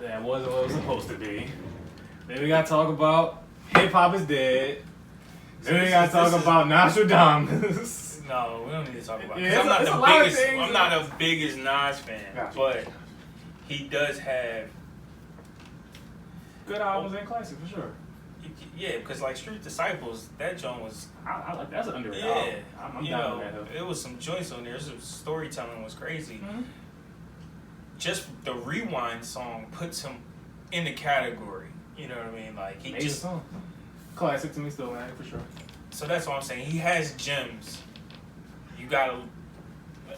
That wasn't what it was supposed to be. Then we gotta talk about hip hop is dead. Then we gotta talk about Nostradamus. No, we don't need to talk about it. Yeah, I'm not it's the a lot of biggest. things. I'm not the biggest Nas fan, Gotcha. but he does have. Good albums and classics for sure. Yeah, because like Street Disciples, that joint was. I like that's an underrated Yeah, album. I'm you down know, with that. it was some joints on there. Some storytelling was crazy. Mm-hmm. Just the Rewind song puts him in the category. You know what I mean? Like he Amazing just. song. Classic to me still, man, for sure. So that's what I'm saying. He has gems. You gotta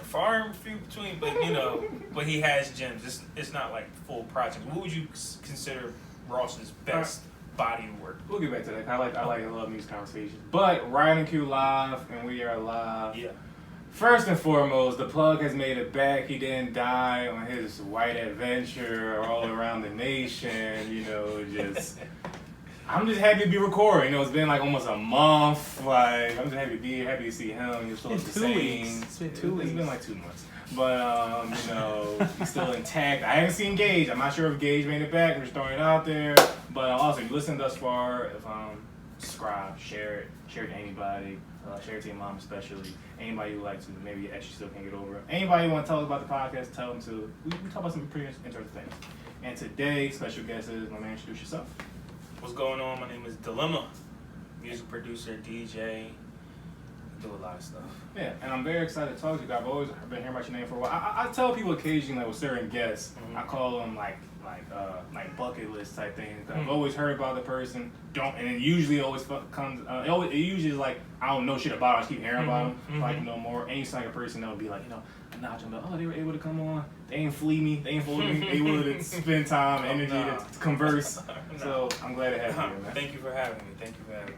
far and few between, but you know, but he has gems. It's not like full project. What would you consider Ross's best body of work? We'll get back to that. I love music conversations. But RightonQuelive and we are live. Yeah. First and foremost, the plug has made it back. He didn't die on his white adventure all around the nation. You know, just. I'm just happy to be recording. You know, it's been like almost a month. Like, I'm just happy to be here, happy to see him. You're supposed to sing. It's been 2 weeks. It's been like 2 months. But, you know, he's still intact. I haven't seen Gage. I'm not sure if Gage made it back. I'm just throwing it out there. But also, if you listen thus far, if subscribe, share it to anybody. Share it to your mom especially. Anybody you like to, maybe you actually still can't get over it. Anybody you want to tell us about the podcast, tell them to. We talk about some pretty interesting things. And today, special guest is, my man, introduce yourself. What's going on? My name is Dilemma, music producer, DJ, do a lot of stuff. Yeah, and I'm very excited to talk to you guys. I've always been hearing about your name for a while. I tell people occasionally, like with certain guests, I call them like bucket list type things. I've always heard about the person, and it usually always comes. It usually is like I don't know shit about them. I just keep hearing about them. Like know more. And it's like a person that would be like, you know, a notch on the. Oh, they were able to come on. They ain't flee me. They ain't fool me. They able to spend time, energy to converse. So I'm glad to have you here, man. Thank you for having me.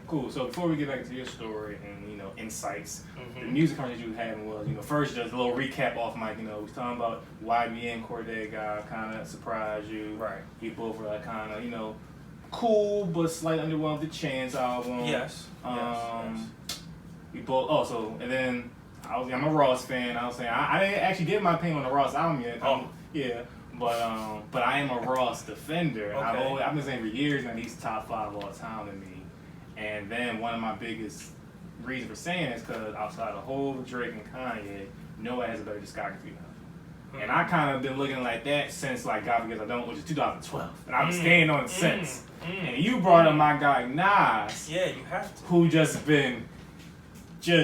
Cool. So before we get back to your story and insights, the music conversation you were having was first just a little recap off mic. We was talking about why me and Corday got kind of surprised you. Right. We both were like kind of cool but slightly underwhelmed with the Chance album. Yes. Yes. We both. Oh, so and then I'm a Ross fan. I was saying I didn't actually give my opinion on the Ross album yet. Yeah. But I am a Ross defender. Okay. I've been saying for years that he's top 5 all time to me. And then one of my biggest reasons for saying it is because outside of Hov, Drake, and Kanye, no one has a better discography now. And I kind of been looking like that since like God Forgives I Don't, which is 2012. And I've been staying on it since. And you brought up my guy Nas. Yeah, you have to. Who just been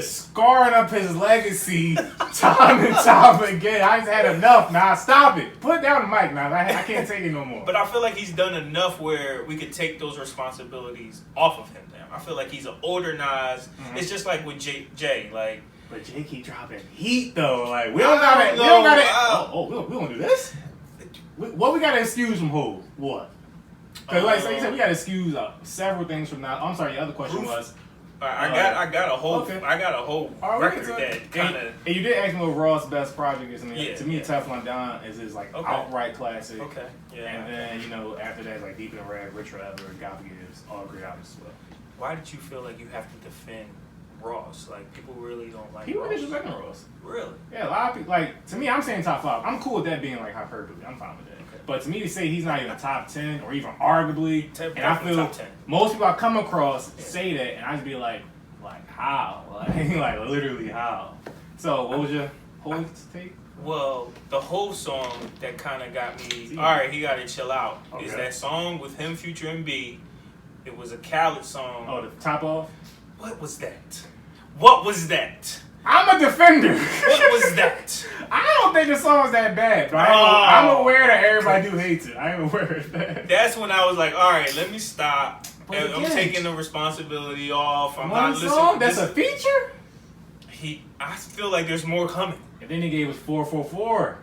scarring up his legacy time and time again. I just had enough, now. Stop it. Put down the mic, now. I can't take it no more. But I feel like he's done enough where we could take those responsibilities off of him now. I feel like he's an older Nas. It's just like with Jay, like. But Jay keep dropping heat though. Like we don't gotta. We don't do this. What we gotta excuse from who? What? Because like so you said, we gotta excuse several things from now. I'm sorry. The other question was. I got a whole record that kind of. And you did ask me what Ross' best project is. I mean, to me, yeah. Teflon Don is his outright classic. Okay. Yeah. And then after that, like Deep in Red, Rich Forever, God Forgives, all great albums as well. Why did you feel like you have to defend Ross? Like people really don't like. People Ross. disrespecting Ross. Really? Yeah, a lot of people. Like to me, I'm saying top 5. I'm cool with that being like hyperbole. I'm fine with that. Okay. But to me, to say he's not even top 10 or even arguably, and I feel top 10. Most people I come across say that, and I just be like how? Like literally how? So what was your whole take? Well, the whole song that kind of got me. All right, he got to chill out. Okay. Is that song with him, Future, and B? It was a Khaled song. Oh, the top off. What was that? What was that? I'm a defender. What was that? I don't think the song's that bad, but I'm aware that everybody do hates it. I am aware of that. That's when I was like, all right, let me stop. But I'm taking the responsibility off. I'm one not song? listening. That's a feature? I feel like there's more coming. And then he gave us 444.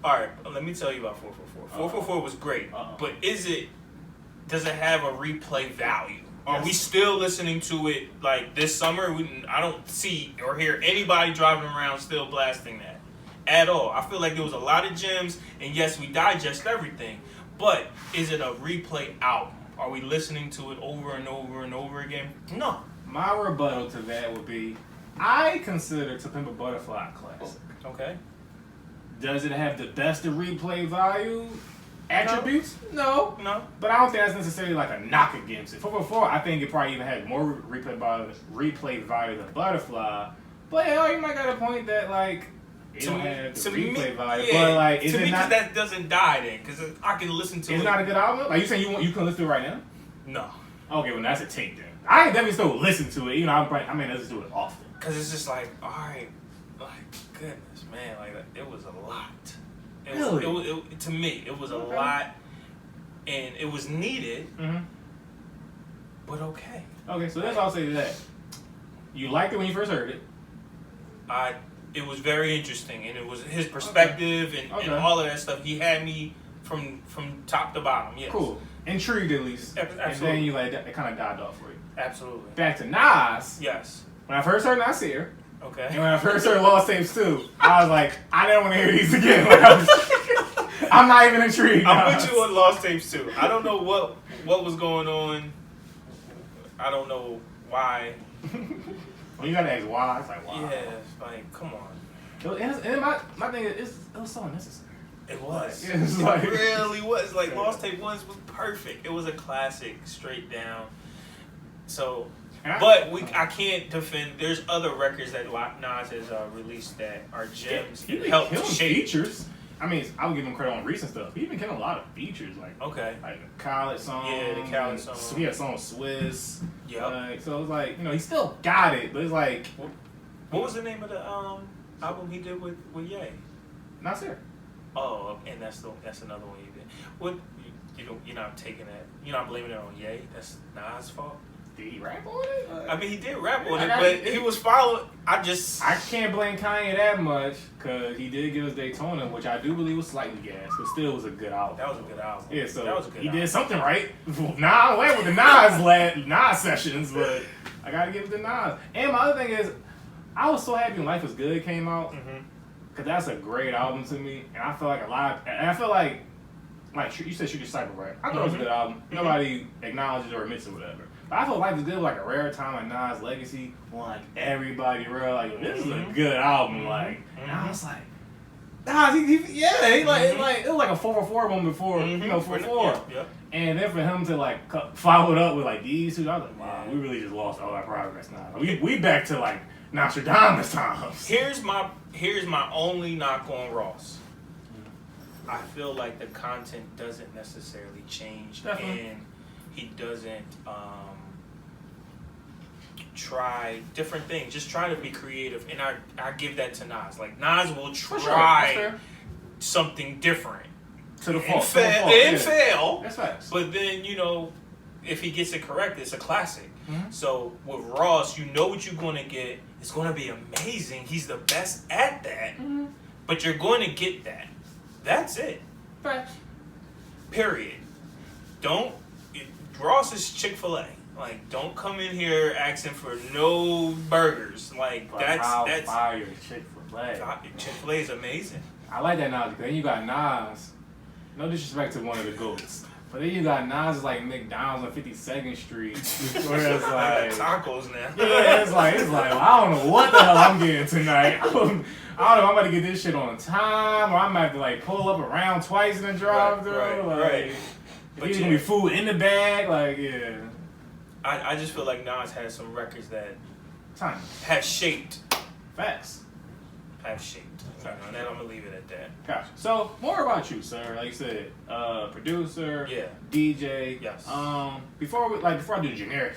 All right, let me tell you about 444. 444 was great, but does it have a replay value? Are we still listening to it like this summer? I don't see or hear anybody driving around still blasting that at all. I feel like there was a lot of gems, and yes, we digest everything, but is it a replay album? Are we listening to it over and over and over again? No. My rebuttal to that would be, I consider To Pimp a Butterfly a classic. Okay. Does it have the best of replay value? attributes? No. No. But I don't think that's necessarily like a knock against it. 444, I think it probably even had more replay value than Butterfly. But yeah, you might got a point that like it don't have the replay value. Yeah, but like, is to it me, not, that doesn't die then, because I can listen to it. It's not a good album? Like you saying you can listen to it right now? No. Okay, well that's a take then. I can definitely still listen to it, even though I mean listen to it often. Because it's just like, alright, like, goodness, man, like, it was a lot. To me, it was a lot, and it was needed, but okay. Okay, so that's all I'll say to that. You liked it when you first heard it. It was very interesting, and it was his perspective and all of that stuff. He had me from top to bottom. Yes. Cool. Intrigued at least. Absolutely. And then you like it kind of died off for you. Absolutely. Back to Nas. Yes. When I first heard Nasir. Okay. And when I first heard Lost Tapes 2, I was like, I don't want to hear these again. Like, I'm not even intrigued. I'm with you on Lost Tapes 2. I don't know what was going on. I don't know why. Well, you gotta ask why. It's like, why? Yeah, it's like, come on. And my thing is, it was so unnecessary. It was. It really was. Like, Lost Tape 1 was perfect. It was a classic, straight down. So, but I can't defend. There's other records that Nas has released that are gems. He helped shape features. I mean, I would give him credit on recent stuff. He been killing a lot of features, like like the Khaled song. Yeah, the Khaled song. So he had a song with Swiss. Yep. So it's like, he still got it, but it's like, what was the name of the album he did with Ye? Nasir. Oh, and that's another one you did. What you're not taking that? You're not blaming it on Ye? That's Nas' fault. Did he rap on it? I mean, he did rap on it, but he was following. I can't blame Kanye that much because he did give us Daytona, which I do believe was slightly gas, but still was a good album. That was a good album. Yeah, so that was a good he album. did something right. Nah, I went with the Nas sessions, but I gotta give it to Nas. And my other thing is, I was so happy when Life Was Good came out because that's a great album to me, and I feel like you said Shoot Your Cycle, right? I thought it was a good album. Nobody acknowledges or admits it, whatever. But I feel Life Is Good was like a rare time like Nas' legacy when like everybody real like this is a good album. Like, and I was like, Nas, it was like a 444 moment before 4-4. Yep. And then for him to like follow it up with like these two, I was like, wow, we really just lost all our progress now. We back to like Nostradamus times. Here's my only knock on Ross. I feel like the content doesn't necessarily change, and he doesn't try different things. Just try to be creative, and I give that to Nas. Like, Nas will try something different to the fault, and fail. That's facts. But then if he gets it correct, it's a classic. So with Ross, you know what you're going to get. It's going to be amazing. He's the best at that, but you're going to get that. That's it. Facts. Period. Ross is Chick-fil-A. Like, don't come in here asking for no burgers. Like, but that's fire Chick-fil-A. Chick-fil-A is amazing. I like that Nas. Then you got Nas. No disrespect to one of the GOATs. But then you got Nas like McDonald's on 52nd Street. Where it's like tacos now. Yeah, it's like well, I don't know what the hell I'm getting tonight. I don't know if I'm about to get this shit on time or I'm about to like pull up around twice in the drive-thru. Right. But there's gonna be food in the bag, like yeah. I just feel like Nas has some records that have shaped. Facts. Have shaped. And then I'm gonna leave it at that. Gotcha. So more about you, sir. Like you said, producer, DJ. Yes. Before I do the generic,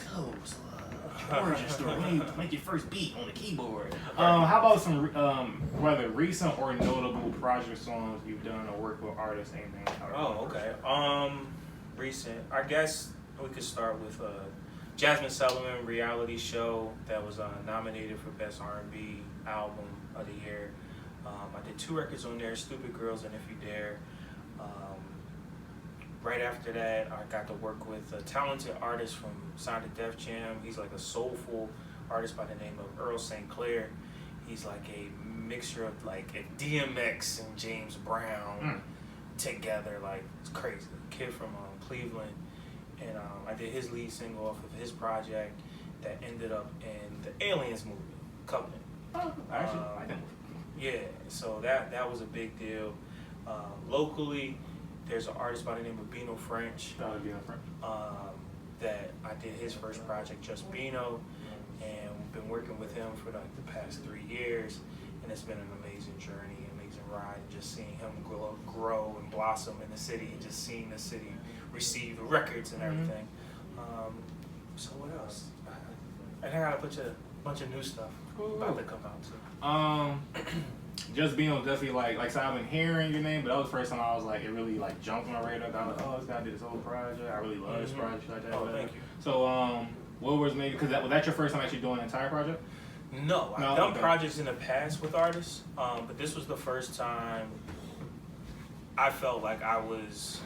origin story. When you make your first beat on the keyboard. How about some whether recent or notable project songs you've done or worked with artists, anything? Oh, okay. Recent. I guess we could start with Jasmine Sullivan reality show that was nominated for Best R&B Album of the Year. I did 2 records on there, Stupid Girls and If You Dare. Right after that, I got to work with a talented artist from Sound of Def Jam. He's like a soulful artist by the name of Earl St. Clair. He's like a mixture of like a DMX and James Brown together. Like, it's crazy. Kid from Cleveland. And I did his lead single off of his project that ended up in the Aliens movie, Covenant. Oh, actually, I didn't. Yeah, so that was a big deal. Locally, there's an artist by the name of Bino French. Bino French. That I did his first project, Just Bino, and we've been working with him for like the past 3 years, and it's been an amazing journey, amazing ride, and just seeing him grow and blossom in the city, and just seeing the city receive the records and everything. So what else? And I got a bunch of new stuff about to come out too. Just Bino definitely like so I've been hearing your name, but that was the first time I was like, it really like jumped on my radar. I was like, oh, this guy did this whole project. I really love this project like that. Oh, thank you. So what was maybe, because was that your first time actually doing an entire project? No, I've done projects in the past with artists, but this was the first time I felt like I was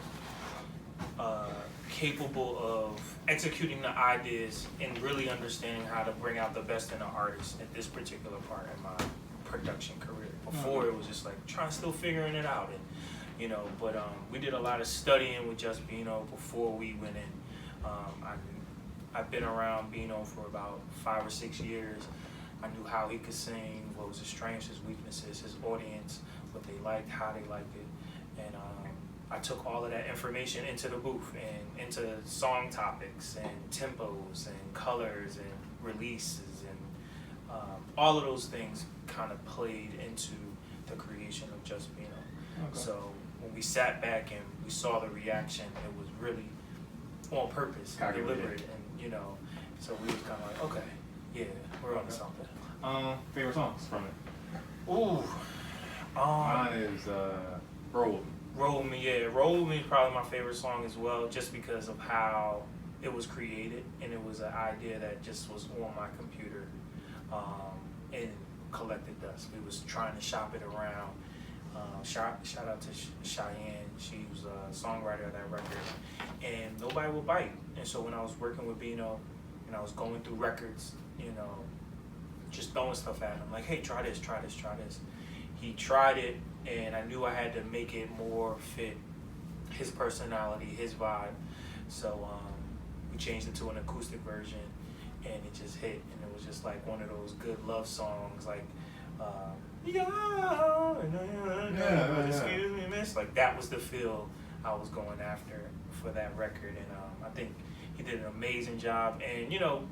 capable of executing the ideas and really understanding how to bring out the best in an artist at this particular part in my production career. Before it was just like still figuring it out, and you know. But we did a lot of studying with Just Bino before we went in. I've been around Bino for about 5 or 6 years. I knew how he could sing, what was his strengths, his weaknesses, his audience, what they liked, how they liked it, and I took all of that information into the booth and into song topics and tempos and colors and releases and all of those things kind of played into the creation of Just Bino. Okay. So when we sat back and we saw the reaction, it was really on purpose, deliberate, and you know, so we was kind of like, okay, yeah, we're on to something. Favorite songs from it? Ooh, mine is Roll. Roll Me, yeah. Roll With Me is probably my favorite song as well, just because of how it was created, and it was an idea that just was on my computer and collected dust. We was trying to shop it around. Shout out to Cheyenne. She was a songwriter of that record, and nobody would bite. And so when I was working with Bino, and I was going through records, you know, just throwing stuff at him, like, hey, try this, try this, try this. He tried it, and I knew I had to make it more fit his personality, his vibe. So we changed it to an acoustic version, and it just hit. And it was just like one of those good love songs, like, excuse me, miss. Like, that was the feel I was going after for that record. And I think he did an amazing job. And, you know,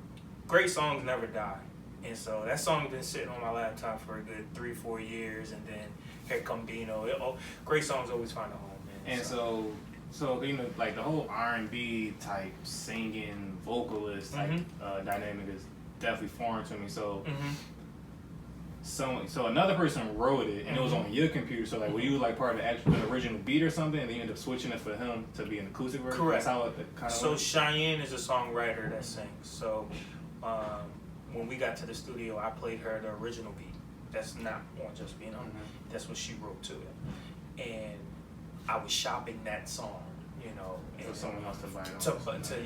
great songs never die. And so that song has been sitting on my laptop for a good 3-4 years, and then here come Bino. Great songs always find a home, man. And so you know, like the whole R&B type singing vocalist type dynamic is definitely foreign to me. So, so another person wrote it, and it was on your computer. So like, were you like part of the original beat or something, and then you ended up switching it for him to be an acoustic version? Correct. That's how it kind of. So Cheyenne is a songwriter that sings. So. When we got to the studio, I played her the original beat. That's not on Just Bino. That's what she wrote to it. And I was shopping that song, you know. For someone else to buy it.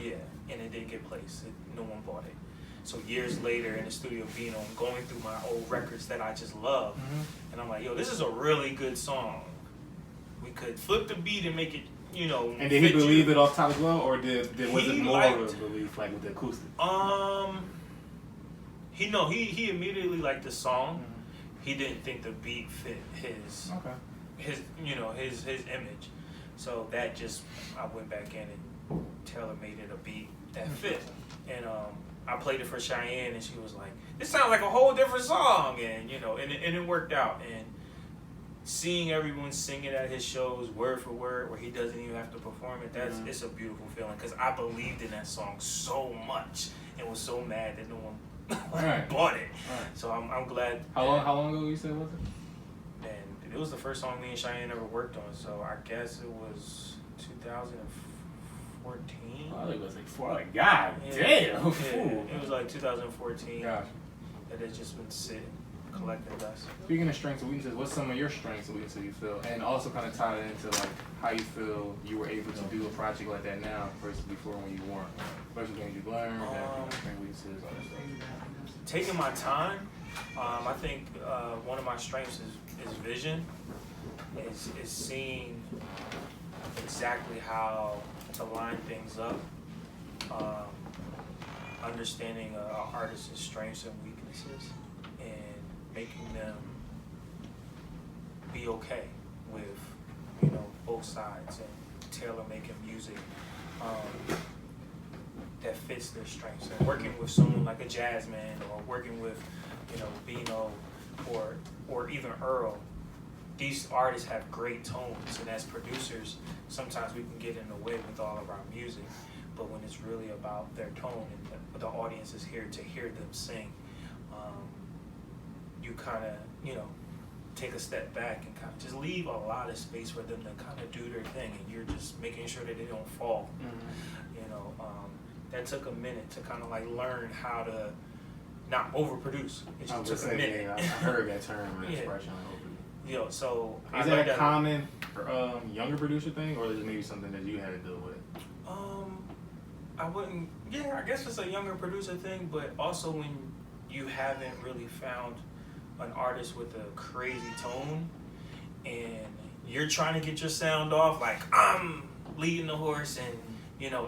Yeah, and it didn't get placed. No one bought it. So years later in the studio, Bino, I'm going through my old records that I just love. And I'm like, yo, this is a really good song. We could flip the beat and make it, you know. And did he believe it off top as well, or was it more of a belief like with the acoustic? He immediately liked the song. He didn't think the beat fit his image. So that just, I went back in and tailor-made it a beat that fit. And I played it for Cheyenne, and she was like, this sounds like a whole different song. And you know, and it worked out. And seeing everyone sing it at his shows word for word, where he doesn't even have to perform it, it's a beautiful feeling, because I believed in that song so much and was so mad that no one bought it. So I'm glad. How long ago you said was it? And it was the first song me and Cheyenne ever worked on, so I guess it was 2014. Oh, it was like God damn. Yeah, it was like 2014. Gosh. That it's just been sitting, collecting dust. Speaking of strengths and weaknesses, what's some of your strengths and weaknesses you feel? And also kind of tie it into like how you feel you were able to do a project like that now versus before when you weren't. What are some things you learned, weaknesses, all that stuff? Taking my time. I think one of my strengths is vision. Is seeing exactly how to line things up. Understanding an artist's strengths and weaknesses, and making them be okay with, you know, both sides, and tailor making music that fits their strengths. And working with someone like a Jazzman, or working with, Bino, or even Earl, these artists have great tones, and as producers, sometimes we can get in the way with all of our music. But when it's really about their tone and the audience is here to hear them sing, you kind of, take a step back and kind of just leave a lot of space for them to kind of do their thing, and you're just making sure that they don't fall. That took a minute to kind of like learn how to not overproduce. It just took a minute. Yeah, I heard that term, expression. So is that a common for younger producer thing, or is it maybe something that you had to deal with? I wouldn't. Yeah, I guess it's a younger producer thing, but also when you haven't really found an artist with a crazy tone, and you're trying to get your sound off, like I'm leading the horse, and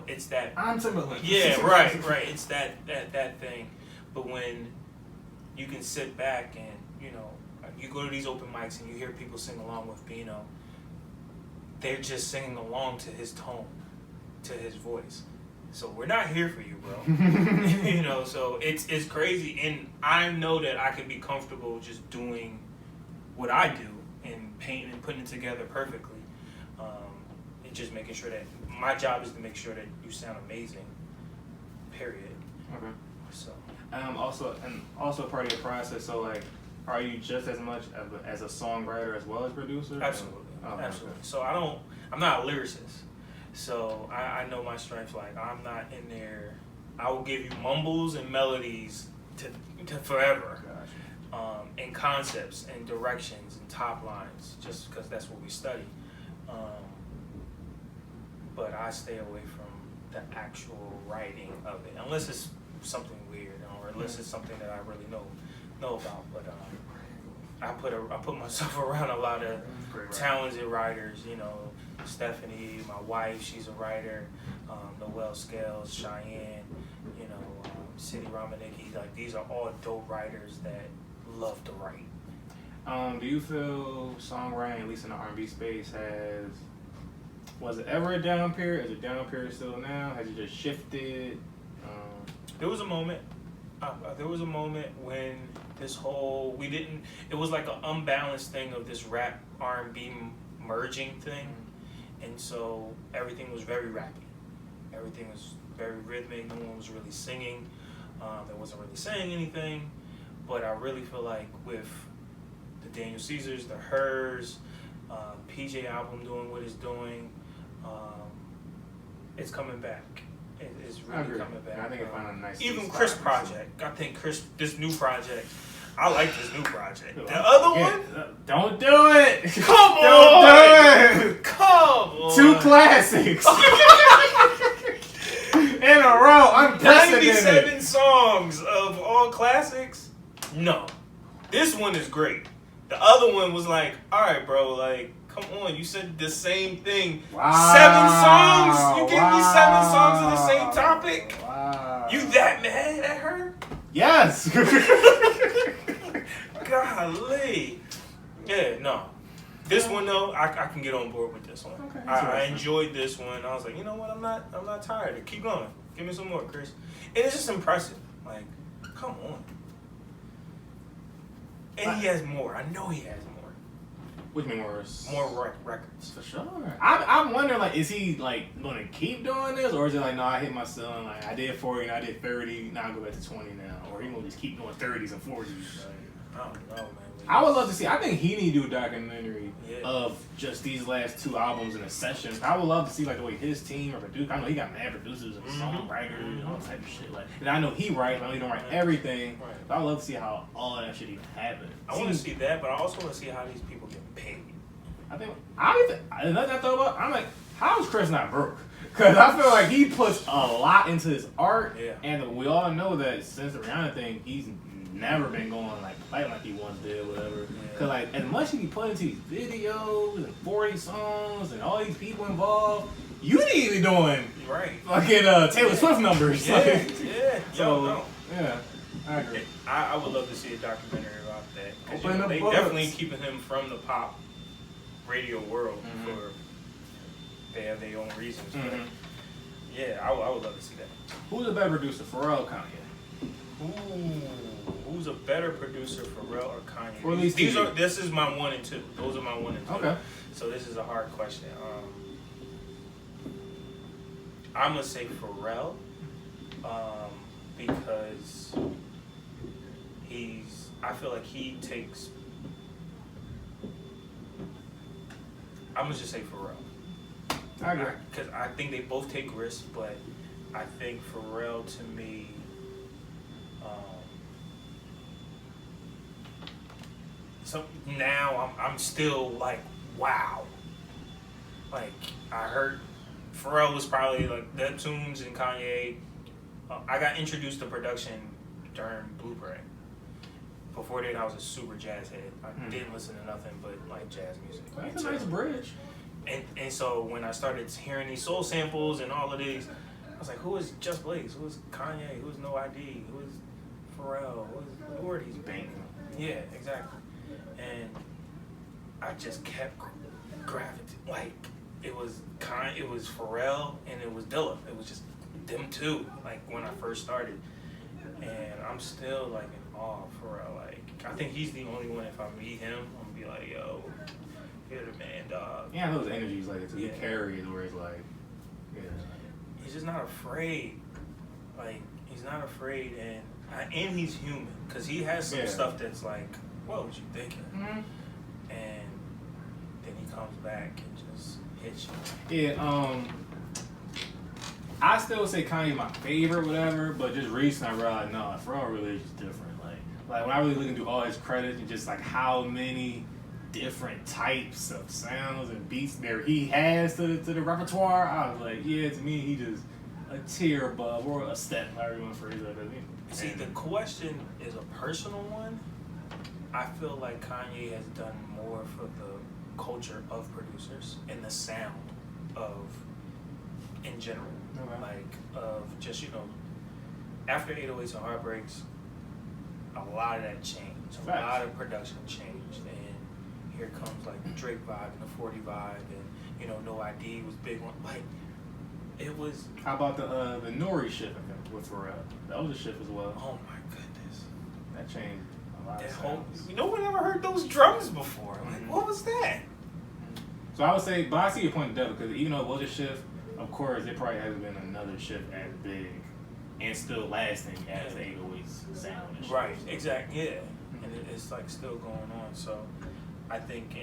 it's that I'm Timberland. Yeah, right. It's that thing. But when you can sit back and you go to these open mics and you hear people sing along with Bino, they're just singing along to his tone, to his voice. So we're not here for you, bro. So it's crazy, and I know that I can be comfortable just doing what I do and painting and putting it together perfectly. And just making sure that my job is to make sure that you sound amazing. Period. Okay. So. Also part of your process. So like, are you just as much as a songwriter as well as producer? Absolutely. Absolutely. So I'm not a lyricist. So I know my strengths. Like, I'm not in there. I will give you mumbles and melodies to forever. Gotcha. And concepts and directions and top lines, just because that's what we study. But I stay away from the actual writing of it, unless it's something weird, or unless it's something that I really know about. But I put myself around a lot of talented writers. Stephanie, my wife, she's a writer. Noelle Scales, Cheyenne, City Ramanicki. Like, these are all dope writers that love to write. Do you feel songwriting, at least in the R&B space, was it ever a down period? Is it down period still now? Has it just shifted? There was a moment. When this whole it was like an unbalanced thing of this rap R&B merging thing, and so everything was very rappy. Everything was very rhythmic. No one was really singing. There wasn't really saying anything. But I really feel like with the Daniel Caesars, the Hers, PJ album doing what it's doing, it's coming back. It's really coming back. I think it found a nice. Even Chris project. I think this new project. I like this new project. The other one? Don't do it. Come on. Don't do it. Come on. 2 classics in a row. Unprecedented. 97 songs of all classics. No, this one is great. The other one was like, all right, bro, like, come on, you said the same thing. Wow. 7 songs? You gave me 7 songs of the same topic? Wow. You that mad at her? Yes. Golly. Yeah, no. This one though, I can get on board with this one. Okay, I enjoyed this one. I was like, you know what? I'm not tired. Keep going. Give me some more, Chris. And it's just impressive. Like, come on. And he has more. I know he has more. Which mean worse? More records. For sure. I'm wondering, like, is he like going to keep doing this, or is it like, no, I hit my ceiling. Like, I did 40, and I did 30. Now I go back to 20 now, or he gonna just keep doing 30s and 40s. Like, I don't know, man. I would love to see. I think he need to do a documentary Yeah. of just these last 2 albums in a session. I would love to see like the way his team or produce. I know he got mad producers and songwriters and all type of shit. Like, and I know he writes. I know he don't write everything. Right. But I would love to see how all that shit even happen. I want to see that, but I also want to see how these people get paid. Another thing I thought about, I'm like, how is Chris not broke? Because I feel like he puts a lot into his art, and we all know that since the Rihanna thing, he's never been going like he once did, whatever. Because like, as much as he put into these videos and 40 songs and all these people involved, you need to be doing fucking Taylor Swift numbers. Yeah, I agree. I would love to see a documentary about that. Open the they books. definitely keeping him from the pop radio world they have their own reasons. Mm-hmm. But yeah, I would love to see that. Who's a better producer, Pharrell or Kanye? Ooh, who's a better producer, Pharrell or Kanye? Or at least this is my 1 and 2. Those are my 1 and 2. Okay. So this is a hard question. I'm gonna say Pharrell, because I feel like he takes. I'm gonna just say Pharrell. I agree. Because I think they both take risks, but I think Pharrell to me. So now I'm still like, wow. Like, I heard Pharrell was probably like Neptunes and Kanye. I got introduced to production during Blueprint. Before that, I was a super jazz head. I didn't listen to nothing but like jazz music. That's a nice bridge. And so when I started hearing these soul samples and all of these, I was like, who is Just Blaze? Who is Kanye? Who is No ID? Who is Pharrell? Who are these banging? Yeah, exactly. And I just kept gravitating. Like, it was Pharrell and it was Dilla. It was just them two, like, when I first started. And I'm still, like, in awe of Pharrell. Like, I think he's the only one, if I meet him, I'm gonna be like, yo, you're the man, dog. Yeah, those energies, like, he carries where it's like, yeah. He's just not afraid. Like, he's not afraid, and he's human. Because he has some stuff that's like, what was you thinking? Mm-hmm. And then he comes back and just hits you. Yeah, I still say Kanye my favorite, whatever, but just recently I realized, no, Pharrell really is just different. Like when I really look into all his credits and just like how many different types of sounds and beats there he has to the repertoire, I was like, yeah, to me, he just a tier above or a step, however you want to phrase that. See, the question is a personal one. I feel like Kanye has done more for the culture of producers and the sound of, in general. Okay. Like, of just, after 808s and Heartbreaks, a lot of that changed. A lot of production changed. And here comes, like, the Drake vibe and the 40 vibe and, No ID was big one. Like, it was... How about the Nori shift with Pharrell? That was a shift as well. Oh, my goodness. That changed a lot of sounds. No one ever heard those drums before. Like, what was that? So I would say, but I see your point, Devil, because even though it was a shift, of course, there probably hasn't been another shift as big and still lasting as the 808s sound. And right, exactly, yeah. And it's like still going on. So I think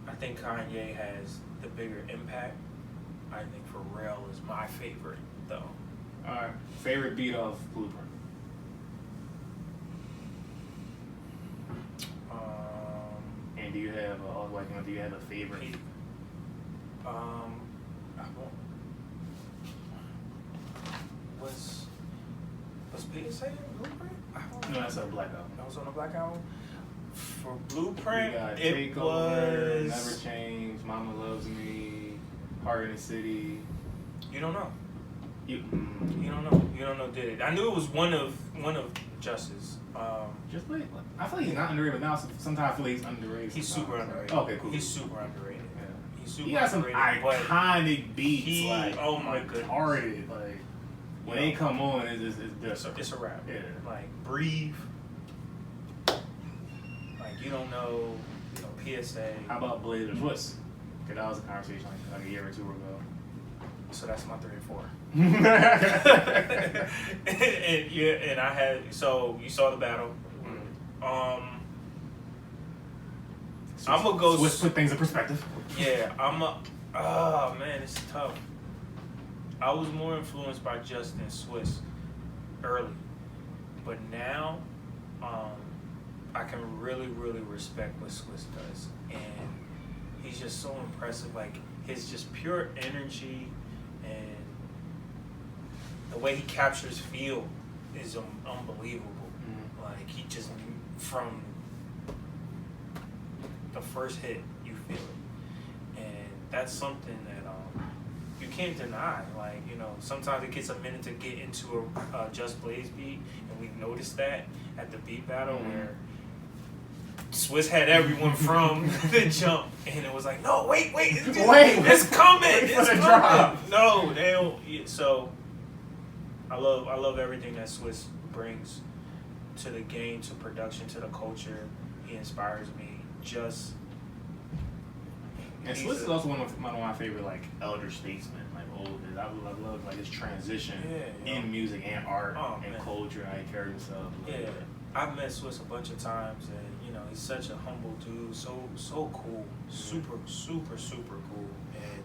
Kanye has the bigger impact. I think Pharrell is my favorite, though. All right, favorite beat of Blueprint. And do you have a favorite? Was PSA in Blueprint? No, that's a Black Album. That was on the Black Album? For Blueprint, it was... Never Change, Mama Loves Me, Heart in the City. You don't know. You don't know. You don't know, did it? I knew it was one of Justice. Just wait. I feel like he's not underrated, but now sometimes I feel like he's underrated. He's super underrated. Okay, cool. He's super underrated. Yeah. He's super he got some underrated, iconic beats. Oh my goodness. Retarded. Like when they come on, it's different. It's a rap. Yeah. Like Breathe. Like you don't know, PSA. How about Blaze or Twist? Because that was a conversation like a year or two ago. So that's my 3 and 4. and I had you saw the battle. I'm gonna go. Let's put things in perspective. Yeah, oh man, it's tough. I was more influenced by Justin Swiss early, but now, I can really, really respect what Swiss does, and he's just so impressive. Like his just pure energy and the way he captures feel is unbelievable. Mm-hmm. Like he just from the first hit, you feel it, and that's something that you can't deny. Like sometimes it gets a minute to get into a Just Blaze beat, and we've noticed that at the beat battle where Swiss had everyone from the jump, and it was like, no, wait, it's coming, it's coming. Drop. No, they don't. So I love everything that Swiss brings to the game, to production, to the culture. He inspires me. And Swiss is also one of my favorite like elder statesmen, like old. I love like his transition in music and art and culture. How he carries himself. Yeah, I've met Swiss a bunch of times, and he's such a humble dude, so cool, super cool. And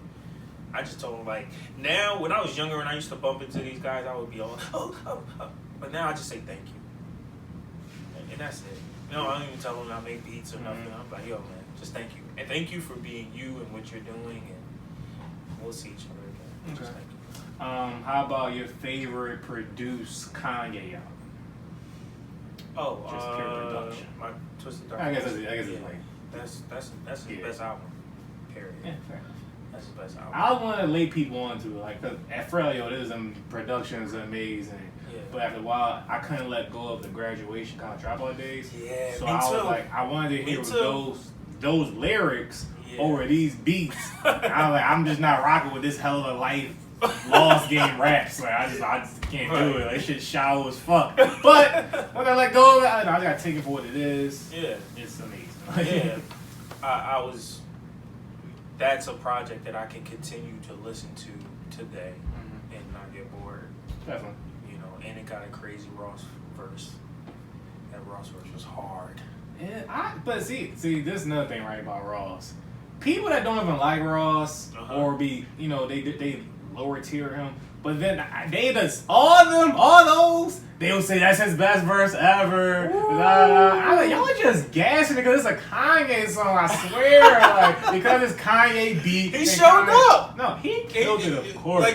I just told him, like, now when I was younger and I used to bump into these guys, I would be all oh. But now I just say thank you, and that's it. I don't even tell them I make beats or nothing. I'm like, yo, man, just thank you. And thank you for being you and what you're doing, and we'll see each other again. Okay. Just thank you. How about your favorite produced Kanye album? Oh, just pure production. My Twisted Dark. I guess it's like that's his best album. Period. Yeah, fair. That's his best album. I want to lay people onto it, like, cause at Frelio, production is amazing. Yeah. But after a while, I couldn't let go of the graduation kind of dropout days. Yeah, so me I was too. like, I wanted to hear too. those lyrics over these beats. And I was like, I'm just not rocking with this hell of a life lost game raps. Like I just can't do it. Like shit shallow as fuck. But when I let go of it, I just gotta take it for what it is. Yeah, it's amazing. Yeah, I was. That's a project that I can continue to listen to today and not get bored. Definitely. And it got a crazy Ross verse. That Ross verse was hard. Yeah, but see, this is another thing right about Ross. People that don't even like Ross or be, they lower tier him, but then they just all those they'll say that's his best verse ever. I'm like, y'all just gassing it because it's a Kanye song. I swear, like because it's Kanye beat. He showed up. No, he killed it. Of course,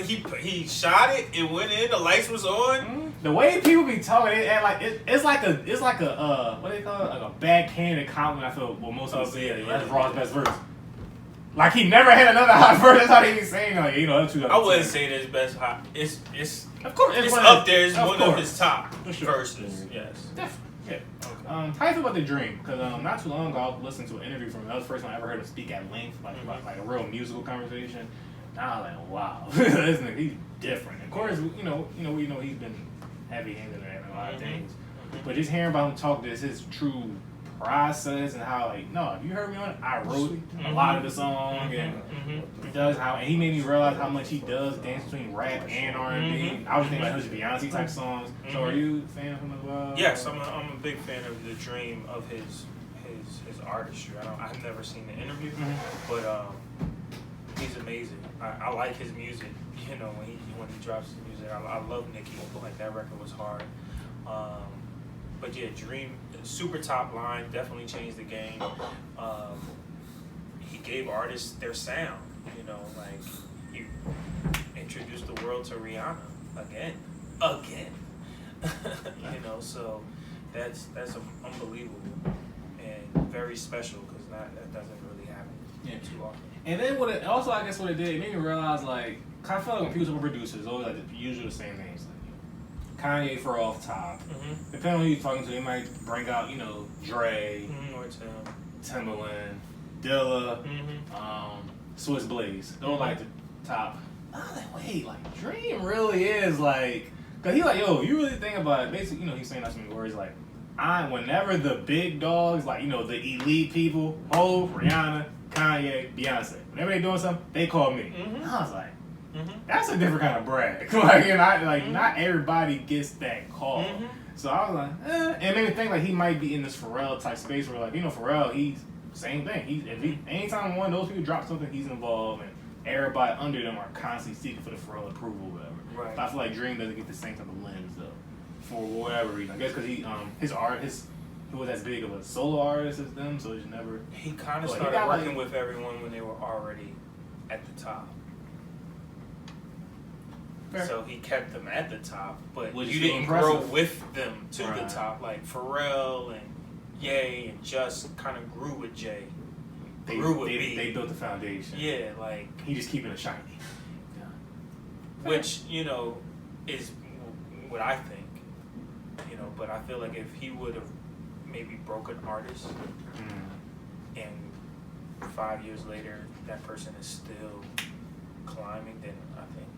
he shot it. It went in. The lights was on. Mm-hmm. The way people be talking, it's like a what do they call it? Like a backhanded compliment. I feel most of them say that's Ross' best verse. Like he never had another hot verse. That's how they be saying. Like I wouldn't say that his best hot. It's of course it's up there. It's one of his top verses. Yes, definitely. Yeah. Okay. How you feel about The Dream? Because not too long ago, I listened to an interview from him. That was the first time I ever heard him speak at length, about a real musical conversation. Now I'm like, wow, this nigga, he's different. Of course, we know he's been heavy-handed in a lot of things, but just hearing about him talk this, his true process and how you heard me on it. I wrote a lot of the song and and he made me realize how much he does dance between rap and R&B. I was thinking about his Beyonce type songs. So are you a fan of him as well? Yes, I'm a big fan of The Dream, of his artistry. I've never seen the interview, but he's amazing. I like his music. When he drops his music, I love Nicki. Like that record was hard. But yeah, Dream, super top line, definitely changed the game. He gave artists their sound, he introduced the world to Rihanna again, so that's unbelievable and very special because that doesn't really happen too often. And then what it did, it made me realize I feel like when people talk about producers, it's always usually the same names. Kanye for off top. Depending on who you're talking to, they might bring out, Dre, or Timbaland, Dilla, Swiss Blaze. Those like the top. I was like, wait, Dream really is cause he you really think about it. Basically, he's saying that many words whenever the big dogs, the elite people, Hov, Rihanna, Kanye, Beyonce, whenever they doing something, they call me. I was like, that's a different kind of brag. Not everybody gets that call. So I was like, and it made me think he might be in this Pharrell type space where Pharrell, he's same thing. Anytime one of those people drop something, he's involved, and everybody under them are constantly seeking for the Pharrell approval or whatever. Right. But I feel like Dream doesn't get the same type of lens though, for whatever reason. I guess because he was as big of a solo artist as them, so it's never. He kind of started working with everyone when they were already at the top. Fair. So he kept them at the top, but you didn't grow with them to the top. Like Pharrell and Ye and Just kind of grew with Jay. They built the foundation. Yeah, he just keeping it shiny. Yeah. Which is what I think. But I feel like if he would have maybe broke an artist, and 5 years later that person is still climbing, then I think.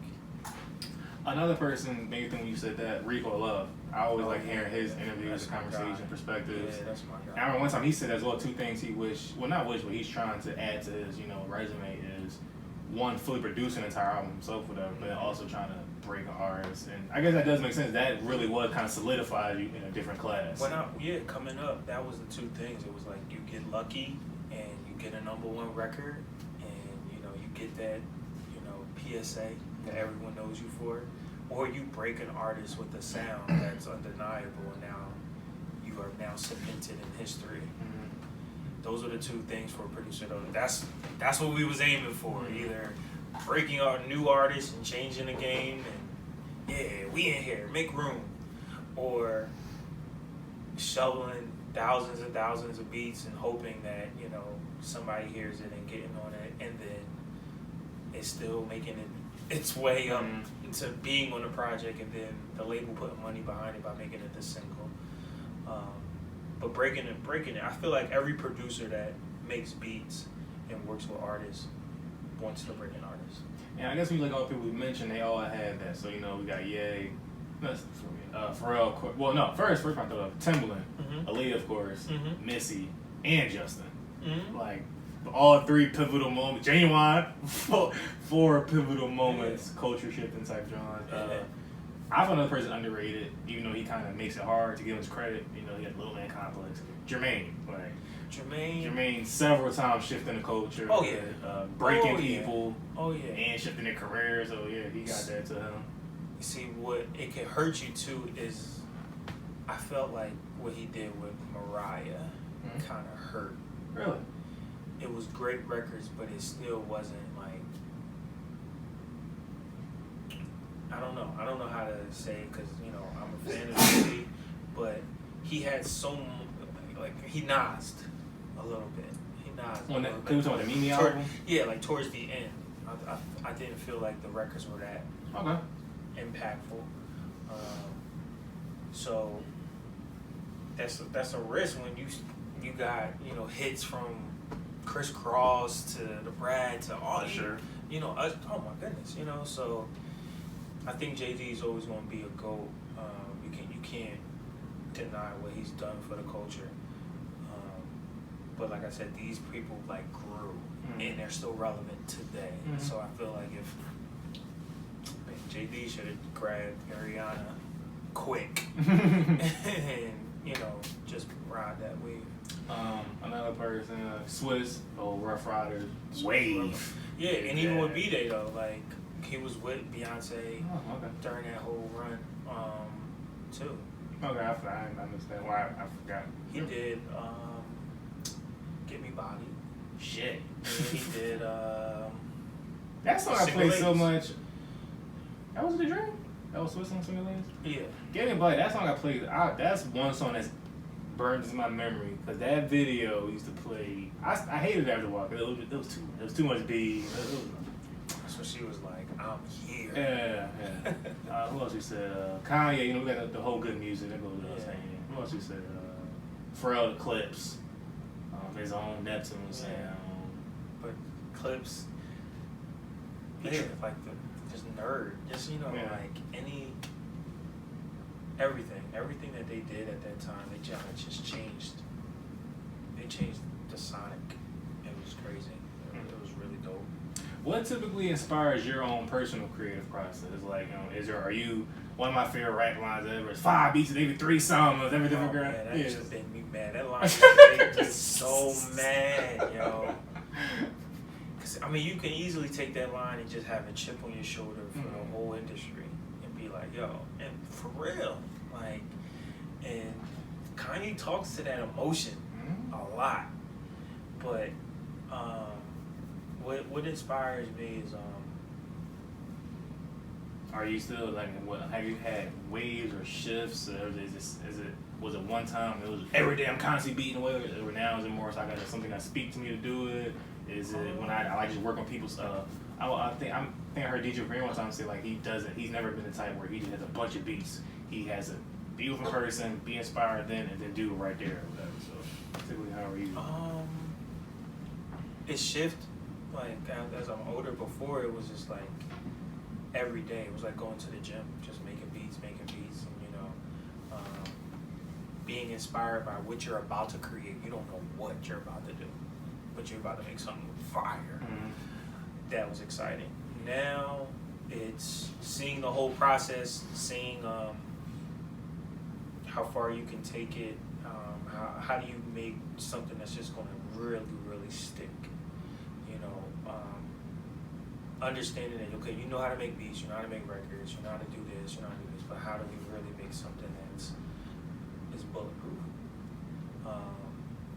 Another person, maybe when you said that, RightonQuelive. I always like hearing his interviews, conversation, perspectives. Yeah, that's my guy. I remember one time he said as well 2 things he not wish, but he's trying to add to his, resume is one, fully producing an entire album himself, whatever, but also trying to break an artist. And I guess that does make sense. That really was kind of solidified you in a different class. Coming up, that was the 2 things. It was like you get lucky and you get a #1 record, and you get that PSA that everyone knows you for, or you break an artist with a sound that's undeniable, and now you are now cemented in history. Those are the 2 things for a producer, though. That's what we was aiming for. Either breaking out new artists and changing the game, and we in here, make room, or shoveling thousands and thousands of beats and hoping that somebody hears it and getting on it, and then it's still making its way up to being on the project, and then the label putting money behind it by making it the single. But breaking it, I feel like every producer that makes beats and works with artists wants to break an artist. And I guess when you look at all the people we mentioned, they all had that. So we got Ye, Pharrell. Well, no, first I thought of Timbaland, Aaliyah, of course, Missy, and Justin. Like all 3 pivotal moments, genuine 4 pivotal moments, culture shifting type John. I found another person underrated, even though he kind of makes it hard to give him his credit. He had Little Man complex. Jermaine, several times shifting the culture. Oh yeah, breaking people. Oh yeah, and shifting their careers. So yeah, he got that to him. You see, what it can hurt you too is, I felt like what he did with Mariah kind of hurt. Really? It was great records, but it still wasn't like, I don't know how to say it, because I'm a fan of the movie, but he had he nosed a little bit. He nosed. When he was on the Mimi album? Yeah, like towards the end. I didn't feel like the records were that impactful. So that's a risk when you got hits from Criss Cross to the Brad to all Sure. Us, oh my goodness, so I think Jay-Z is always going to be a GOAT. You can't deny what he's done for the culture. But like I said, these people grew and they're still relevant today. So I feel like if Jay-Z should have grabbed Ariana quick and just ride that wave. Another person, Swiss, Rough Riders, Wave. Yeah, and even with B-Day though, he was with Beyonce during that whole run, too. Okay, I understand why I forgot. He did Get Me Body. Shit. And he did that song I played so much. That was The Dream? That was Swiss on Single Ladies? Yeah. Get Me Body, that song I played, that's one song that's burns in my memory, because that video used to play. I hated it after a while because it was too much beat. That's what she was like, I'm here. Yeah. Who else you said? Kanye. We got the whole good music. That goes without saying. Who else you said? Pharrell, the Clips. His own Neptune sound. But Clips, just nerd. Just everything that they did at that time, they just changed. They changed the sonic. It was crazy. It was really dope. What typically inspires your own personal creative process? Are you one of my favorite rap lines ever? It's 5 beats and maybe 3 songs, every different girl. That just made me mad. That line made me so mad, yo. Cause you can easily take that line and just have a chip on your shoulder for the whole industry and be like, yo, and for real, and Kanye talks to that emotion a lot, but what inspires me is are you still have you had waves or shifts, or was it one time it was every day I'm constantly beating away, or now is it more I got something that speak to me to do it? Is it when I just work on people's I think I heard DJ Premier one time say he doesn't, he's never been the type where he just has a bunch of beats. He has be with a person, be inspired then, and then do it right there or whatever. So typically, how are you? It shift. Like as I'm older, before it was just like every day. It was like going to the gym, just making beats, and being inspired by what you're about to create. You don't know what you're about to do, but you're about to make something fire. Mm-hmm. That was exciting. Now it's seeing the whole process, seeing how far you can take it. How do you make something that's just going to really, really stick? Understanding that, okay, you know how to make beats, you know how to make records, you know how to do this, you know how to do this, but how do we really make something that's bulletproof?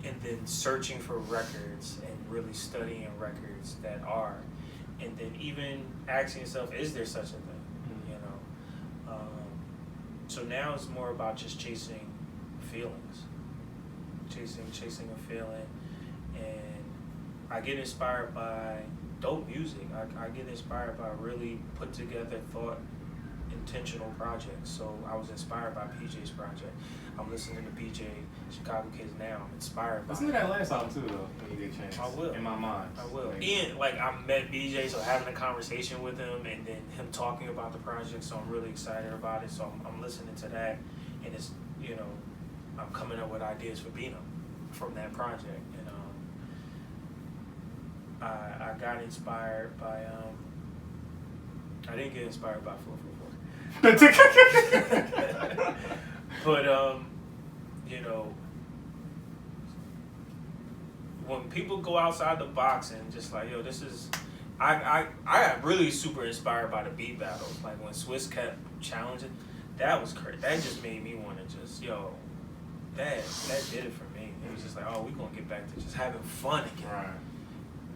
And then searching for records and really studying records that are, and then even asking yourself, is there such a thing? So now it's more about just chasing feelings, chasing a feeling, and I get inspired by dope music. I get inspired by really put together thought intentional projects. So I was inspired by PJ's project. I'm listening to PJ Chicago Kids now. I'm inspired by Listen to that last album too though, when you get a chance. I will. In my mind. I will. And like I met BJ, so having a conversation with him and then him talking about the project, so I'm really excited about it. So I'm listening to that, and it's, I'm coming up with ideas for Bino from that project. And I got inspired by I didn't get inspired by 444. But when people go outside the box and just like, yo, this is, I got really super inspired by the beat battles. Like when Swiss kept challenging, that was crazy. That just made me want to just, that did it for me. It was just like, oh, we gonna get back to just having fun again. Right.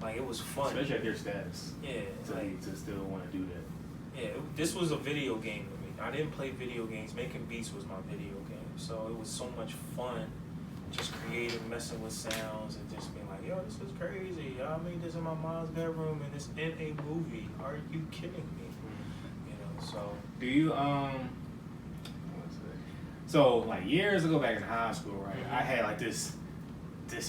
Like it was fun. Especially at your status. Yeah. To still want to do that. Yeah, this was a video game to me. I didn't play video games. Making beats was my video game. So it was so much fun just creating, messing with sounds, and just being like, yo, this is crazy. I made this in my mom's bedroom, and it's in a movie. Are you kidding me? So. Do you, so like years ago back in high school, right, Mm-hmm. I had like this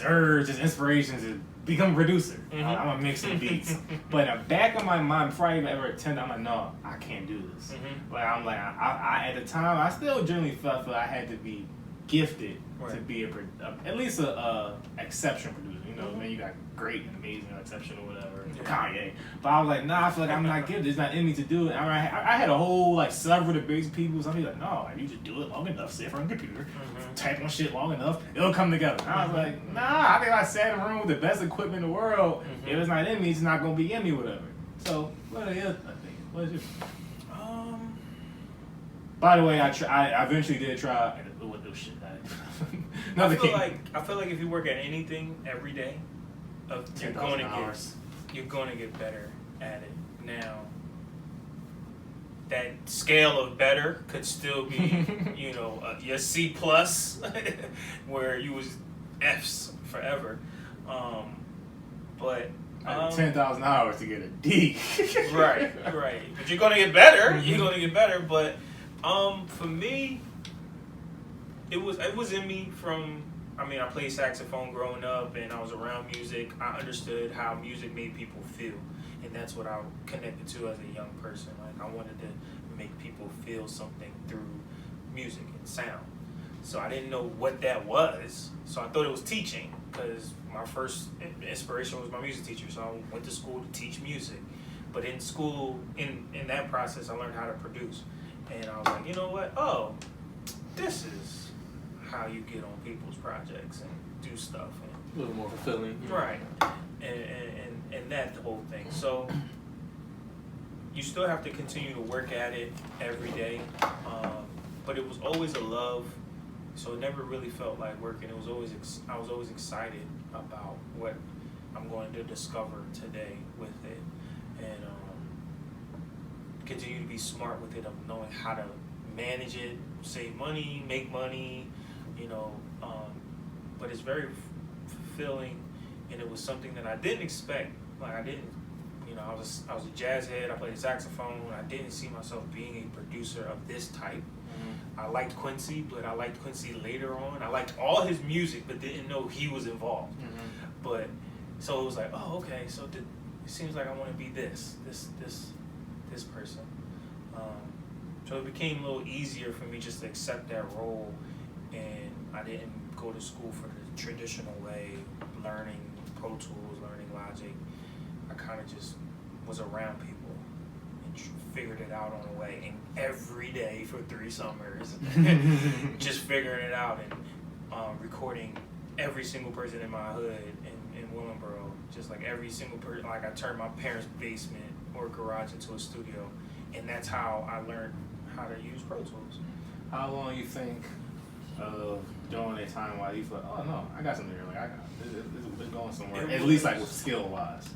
urge, this inspiration to become a producer. Mm-hmm. I'm gonna make some beats. But in the back of my mind, before I even ever attempted, I'm like, no, I can't do this. Mm-hmm. Like I'm like, I at the time, I still generally felt I had to be gifted to be at least a exceptional producer. Man, you got great and amazing, exceptional, whatever, Kanye. But I was like, nah, I feel like I'm not gifted. It's not in me to do it. I had a whole several debates with people. Some people like, no, you just do it long enough, sit in front of a computer, type on shit long enough, it'll come together. And I was like, nah, I think if I sat in a room with the best equipment in the world, if it's not in me, it's not gonna be in me, whatever. So what are your opinions? What is your? By the way, I eventually did try. What those shit? I feel like if you work at anything every day, you're going to get better at it. Now, that scale of better could still be, your C plus, where you was Fs forever. But 10,000 hours to get a D. right. But you're going to get better. You're going to get better. But for me, it was in me from. I played saxophone growing up, and I was around music. I understood how music made people feel, and that's what I connected to as a young person. Like I wanted to make people feel something through music and sound. So I didn't know what that was. So I thought it was teaching, because my first inspiration was my music teacher. So I went to school to teach music. But in school, in that process, I learned how to produce. And I was like, you know what? Oh, this is how you get on people's projects and do stuff. A little more fulfilling. Right. And that whole thing. So you still have to continue to work at it every day. But it was always a love. So it never really felt like working. It was always I was always excited about what I'm going to discover today with it, and continue to be smart with it, of knowing how to manage it, save money, make money, but it's very fulfilling, and it was something that I didn't expect. Like I know, I was a jazz head. I played saxophone. I didn't see myself being a producer of this type. I liked Quincy, but I liked Quincy later on. I liked all his music, but didn't know he was involved. But so it was like, oh, okay. So it seems like I want to be this person. So it became a little easier for me just to accept that role, and I didn't go to school for the traditional way, learning Pro Tools, learning Logic. I kind of just was around people and figured it out on the way. And every day for 3 summers, just figuring it out and recording every single person in my hood in Willingboro. Just like every single person, like I turned my parents' basement or garage into a studio, and that's how I learned how to use Pro Tools. How long you think during a time while you feel like, oh no, I got something here, like I got it's going somewhere, at least like with skill wise?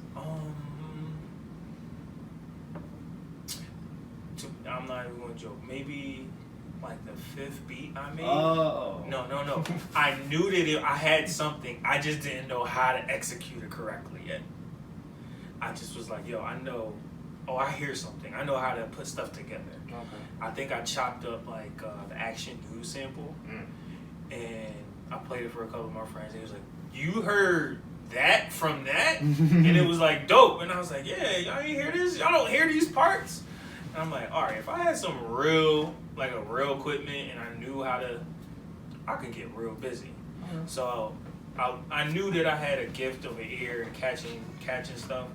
I'm not even gonna joke. Maybe like the 5th beat I made. Oh. No. I knew that I had something. I just didn't know how to execute it correctly yet. I just was like, yo, I know. Oh, I hear something. I know how to put stuff together. Okay. I think I chopped up like the Action News sample, and I played it for a couple of my friends. They was like, "You heard that from that?" And it was like dope. And I was like, "Yeah, y'all ain't hear this? Y'all don't hear these parts?" And I'm like, "All right, if I had some real equipment and I knew how to, I could get real busy." So I knew that I had a gift of an ear and catching stuff.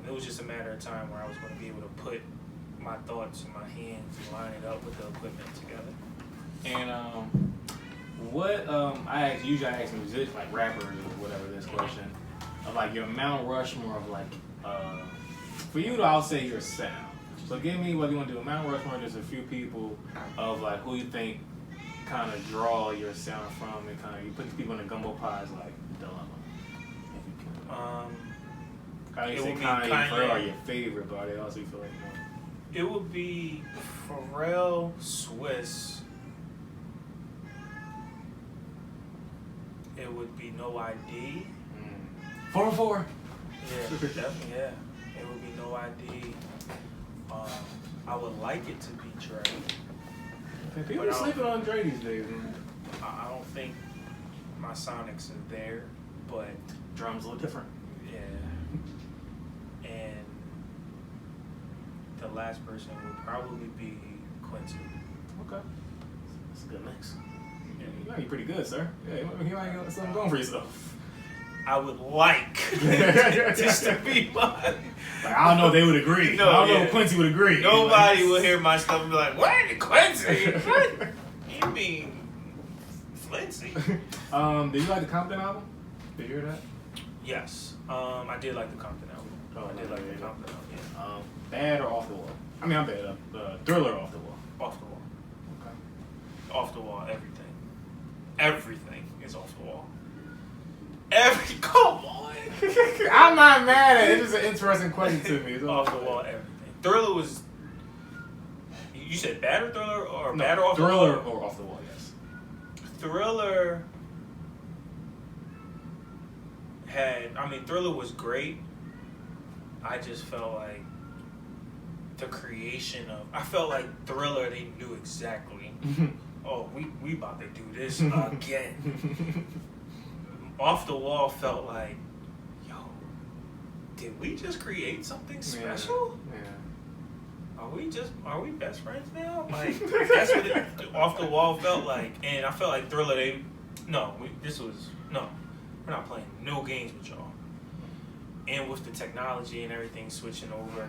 It was just a matter of time where I was going to be able to put my thoughts in my hands and line it up with the equipment together. And what usually I ask musicians, like rappers or whatever, this question of like your Mount Rushmore of like for you, I'll say your sound. So give me what you want to do. Mount Rushmore, there's a few people of like who you think kind of draw your sound from, and kind of you put the people in the gumbo pies like dilemma. If you can. You say Kanye and are your favorite, but they also feel like no. It would be Pharrell, Swiss. It would be No ID. 404. Yeah, definitely. Yeah, it would be No ID. I would like it to be Dre. People are sleeping on Dre these days, man. I don't think my sonics are there, but drums a little different. Yeah. And the last person would probably be Quincy. Okay. That's a good mix. Yeah, you might be pretty good, sir. Yeah, you might got something going for yourself. I would like this to be mine. Like, I don't know if they would agree. No, I don't know if Quincy would agree. Nobody will hear my stuff and be like, what? Quincy? What? You mean Flincy? Did you like the Compton album? Did you hear that? Yes. I did like the Compton album. I did like the Compton album, yeah. Bad or off the wall? I mean, I'm bad. Thriller or off the wall? Off the wall. Okay. Off the wall, everything. Everything is off the wall. Come on. I'm not mad at it. It's just an interesting question to me. It's off the wall, everything. Thriller was. You said bad or Thriller or no, bad or off the wall? Thriller or off the wall, yes. Thriller Thriller was great. I just felt like the creation of. I felt like Thriller, they knew exactly. Oh, we about to do this again. Off the Wall felt like, yo, did we just create something special? Yeah. Are we best friends now? Like, that's what Off the Wall felt like. And I felt like Thriller, we're not playing no games with y'all. And with the technology and everything switching over,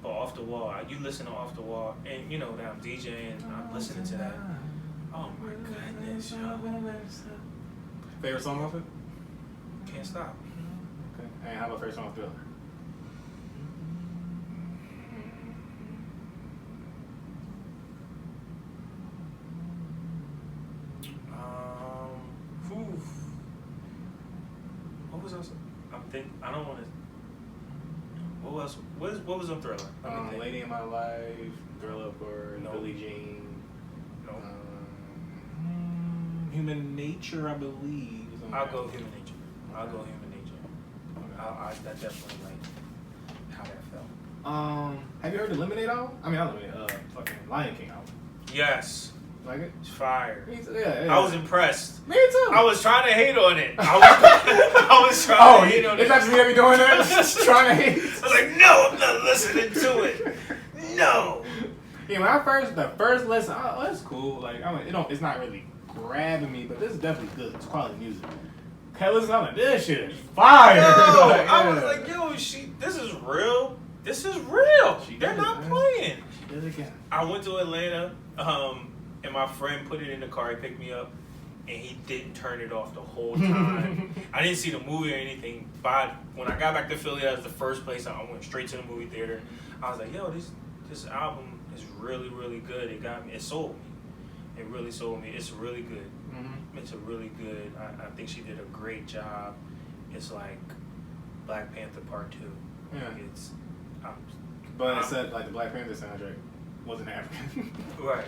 but Off the Wall, you listen to Off the Wall, and you know that I'm DJing, I'm listening to that. Oh my goodness, yo. Favorite song off it? Can't stop. Okay. And how about favorite song off Thriller? What was else? I don't want to. What else? What was on Thriller? Lady in My Life, Thriller, of course, No. Billie Jean. No. Human Nature, I believe. I'll go Human Nature. I definitely like how that felt. Have you heard the Lemonade album? I mean, not Lemonade. Fucking Lion King album. Yes. Like it? It's fire. Yeah. I was impressed. Me too. I was trying to hate on it. I was trying to hate on it. It's not just me be doing that. Just trying to hate. I was like, no, I'm not listening to it. No. Yeah, when the first listen, oh, that's cool. Like, I mean, it's not really grabbing me, but this is definitely good. It's quality music. Okay, listen, I'm like, this shit is fire. Yo, like, I was like, yo, this is real. This is real. They're not playing. She did it again. I went to Atlanta, and my friend put it in the car. He picked me up, and he didn't turn it off the whole time. I didn't see the movie or anything, but when I got back to Philly, that was the first place I went straight to the movie theater. I was like, yo, this album is really, really good. It sold me. It really sold me. It's really good. Mm-hmm. It's a really good. I think she did a great job. It's like Black Panther Part 2. Yeah. But it said like the Black Panther soundtrack wasn't African. Right.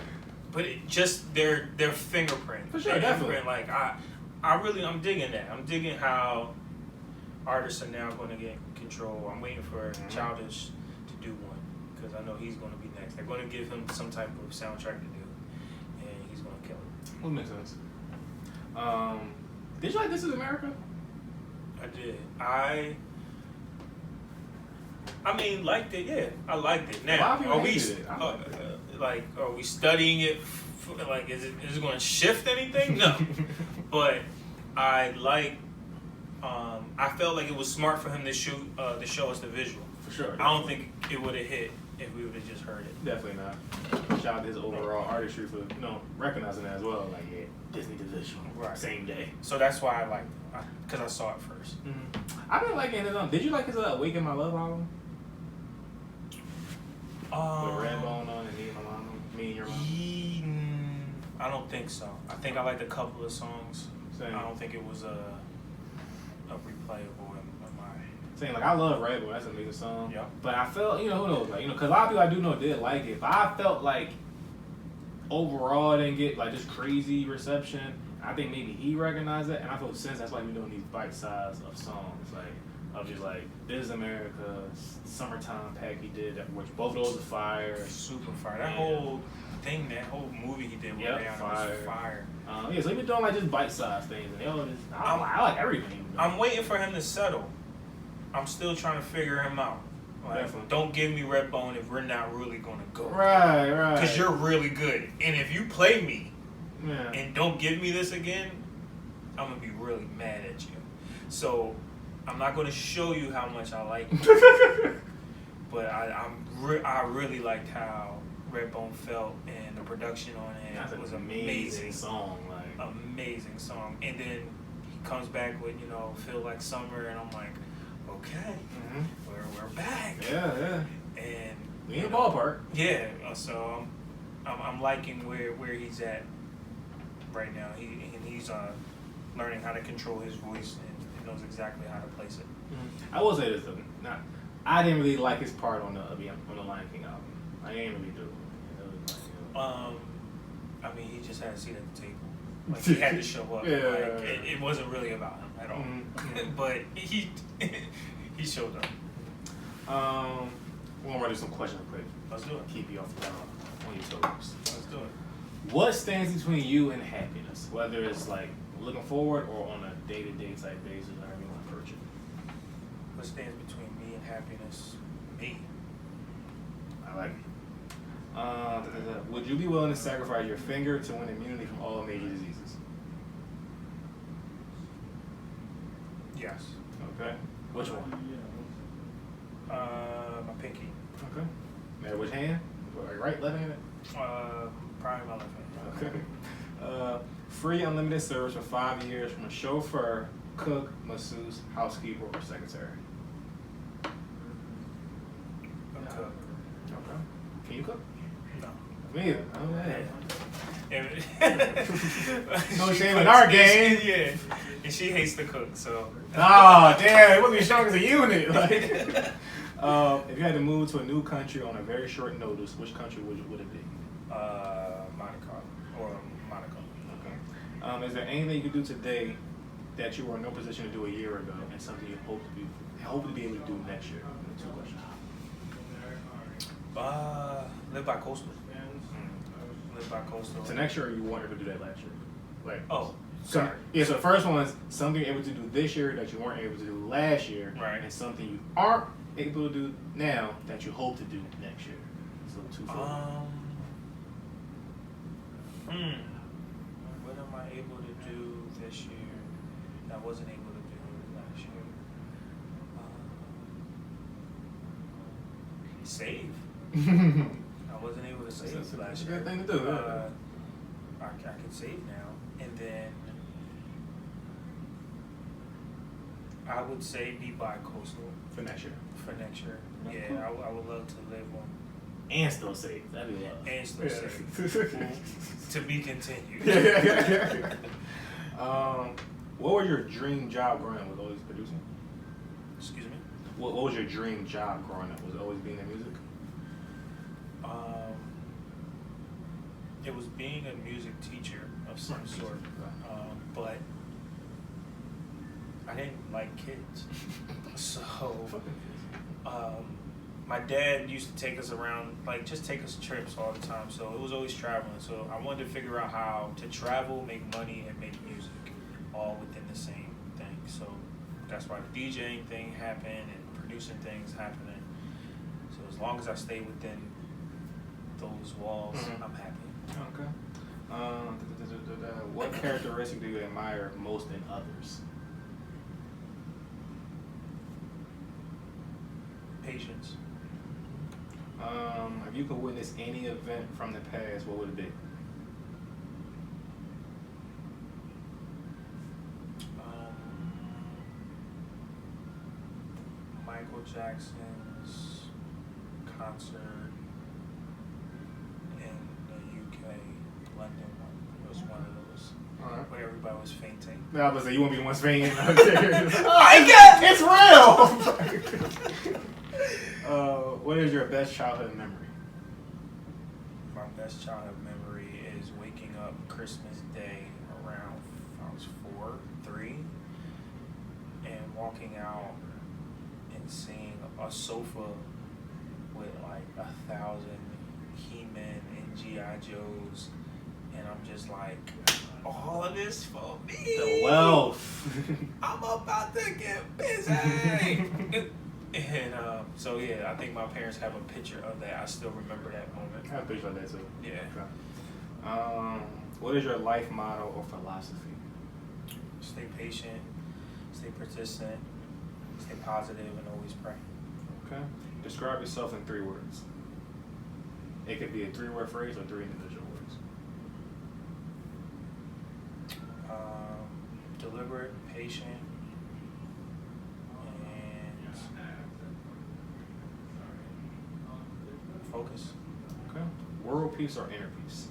But it just their fingerprint. For sure, their definitely. Fingerprint, like I'm digging that. I'm digging how artists are now going to get control. I'm waiting for Childish to do one because I know he's going to be next. They're going to give him some type of soundtrack to do, and he's going to kill it. That makes sense. Did you like This Is America? I did. I mean, liked it. Yeah, I liked it. Now, are we are we studying it? Like, is it going to shift anything? No, but I like. I felt like it was smart for him to show us the visual. For sure. I don't think it would have hit if we would have just heard it. Definitely not. Shout out to his overall artistry for recognizing that as well. Like, yeah, Disney the visual. Right. Same day. So that's why I liked it because I saw it first. I've been liking it. Did you like his Awaken My Love album? With Redbone on and Me and Your Mom? I don't think so. I think I liked a couple of songs. Same. I don't think it was a replayable in my. Saying like I love Redbone, that's an amazing song. Yeah. But I felt who knows, like because a lot of people I do know did like it, but I felt like overall it didn't get like this crazy reception. I think maybe he recognized it, and I feel since that's why we're doing these bite size of songs, like of just like This Is America, Summertime Pack he did, which both of those are fire, Super fire. That whole thing, that whole movie he did with Rihanna was fire. Yeah, so he been doing like just bite size things, and I like everything. I'm waiting for him to settle. I'm still trying to figure him out. Like, don't give me Redbone if we're not really gonna go. Right. Because you're really good, and if you play me and don't give me this again, I'm gonna be really mad at you. So I'm not gonna show you how much I like you, but I really liked how Redbone felt, and the production on it was amazing. Amazing song. And then he comes back with Feel Like Summer, and I'm like, okay, we're back. Yeah. And we in the ballpark. Yeah. So I'm liking where he's at right now. He's learning how to control his voice and knows exactly how to place it. I will say this though, I didn't really like his part on the Lion King album. I didn't really do. I mean, he just had a seat at the table. Like he had to show up. It wasn't really about him at all. But he showed up. We're gonna run through some questions real quick. Let's do it. Keep you off the on your toes. Let's do it. What stands between you and happiness? Whether it's like looking forward or on a day-to-day type basis, however you want to approach it. What stands between me and happiness? Me. I like it. Would you be willing to sacrifice your finger to win immunity from all major diseases? Yes. Okay. Which one? My pinky. Okay. Now, which hand? Right, left-handed? Probably my left hand. Okay. Free unlimited service for 5 years from a chauffeur, cook, masseuse, housekeeper, or secretary. Cook. Okay. Can you cook? No. Me either. No shame in our game. Yeah. And she hates to cook, so. Oh, damn. It wasn't even showing as a unit. If you had to move to a new country on a very short notice, which country would it be? Monaco. Or Monaco. Okay. Is there anything you could do today that you were in no position to do a year ago and something you hope to hope to be able to do next year? Two questions. Live by coastal. Live by coastal. So next year, or you wanted to do that last year? Like, oh, sorry. Yeah. So the first one is something you're able to do this year that you weren't able to do last year, right? And something you aren't able to do now that you hope to do next year. So two. What am I able to do this year that I wasn't able to do last year? Save. I wasn't able to save last year. That's a good thing to do. I can save now, and then I would say be bi-coastal For next year. Yeah, Cool. I would love to live on. And still save. That'd be love. And still save. To be continued. What was your dream job growing up? Was it always producing? Excuse me? What was your dream job growing up? Was it always being in music? It was being a music teacher of some sort, but I didn't like kids. So, my dad used to take us around, like just take us trips all the time. So it was always traveling. So I wanted to figure out how to travel, make money, and make music all within the same thing. So that's why the DJing thing happened and producing things happening. So as long as I stay within those walls, I'm happy. Okay. What characteristic do you admire most in others? Patience. If you could witness any event from the past, what would it be? Michael Jackson's concert in the UK, London one. It was one of those where everybody was fainting. I was like, you won't be the one fainting. It's real. What is your best childhood memory? My best childhood memory is waking up Christmas Day around I was 3, and walking out and seeing a sofa with like 1,000 He-Men and G.I. Joes, and I'm just like, all of this for me. The wealth. I'm about to get busy. And so yeah, I think my parents have a picture of that. I still remember that moment. I have a picture of that too. Yeah. Okay. What is your life motto or philosophy? Stay patient, stay persistent, stay positive, and always pray. Okay. Describe yourself in 3 words. It could be a 3-word phrase or 3 individual words. Deliberate, patient, and focus. Okay. World peace or inner peace?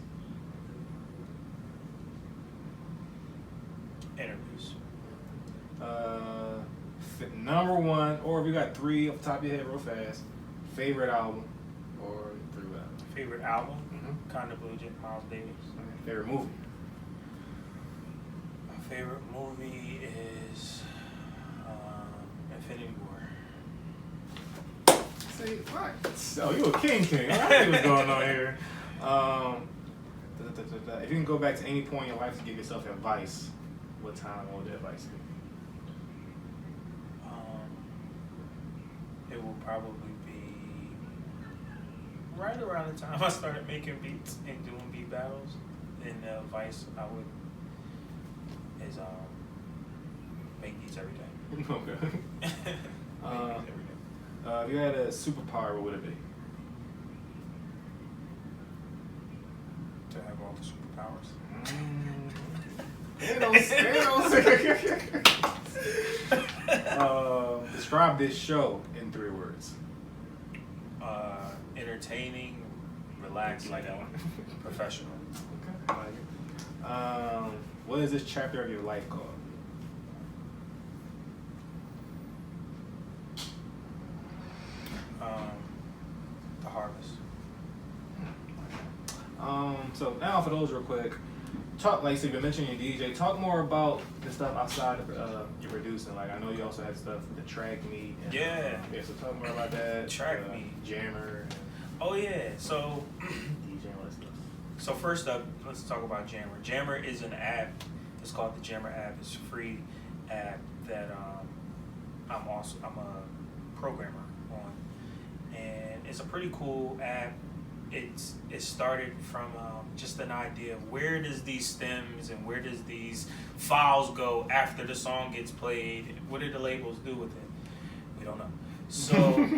Inner peace. Number 1, or if you got 3 off the top of your head real fast, favorite album or 3 albums? Favorite album? Kinda Blue, Miles Davis. Favorite movie? My favorite movie is Infinity War. Say what? Oh, you a king. I see what's going on here. If you can go back to any point in your life to give yourself advice, what time would the advice be? It will probably be right around the time I started making beats and doing beat battles. And the advice I would is make beats every day. Okay. Make beats every day. If you had a superpower, what would it be? To have all the superpowers. Describe this show in 3 words. Entertaining, relaxing, like that one? professional. Okay. I like it. What is this chapter of your life called? The harvest. So now for those real quick, talk, like, so you mentioned your DJ. Talk more about the stuff outside of your producing. Like, I know you also had stuff with the trakmeets. Yeah. Yeah. So talk more about that. Trakmeet. Jammer. Oh yeah. So. DJ and all that stuff. So first up, let's talk about Jammer. Jammer is an app. It's called the Jammer app. It's a free app that I'm a programmer on, and it's a pretty cool app. It started from just an idea of where does these stems and where does these files go after the song gets played? What do the labels do with it? We don't know. So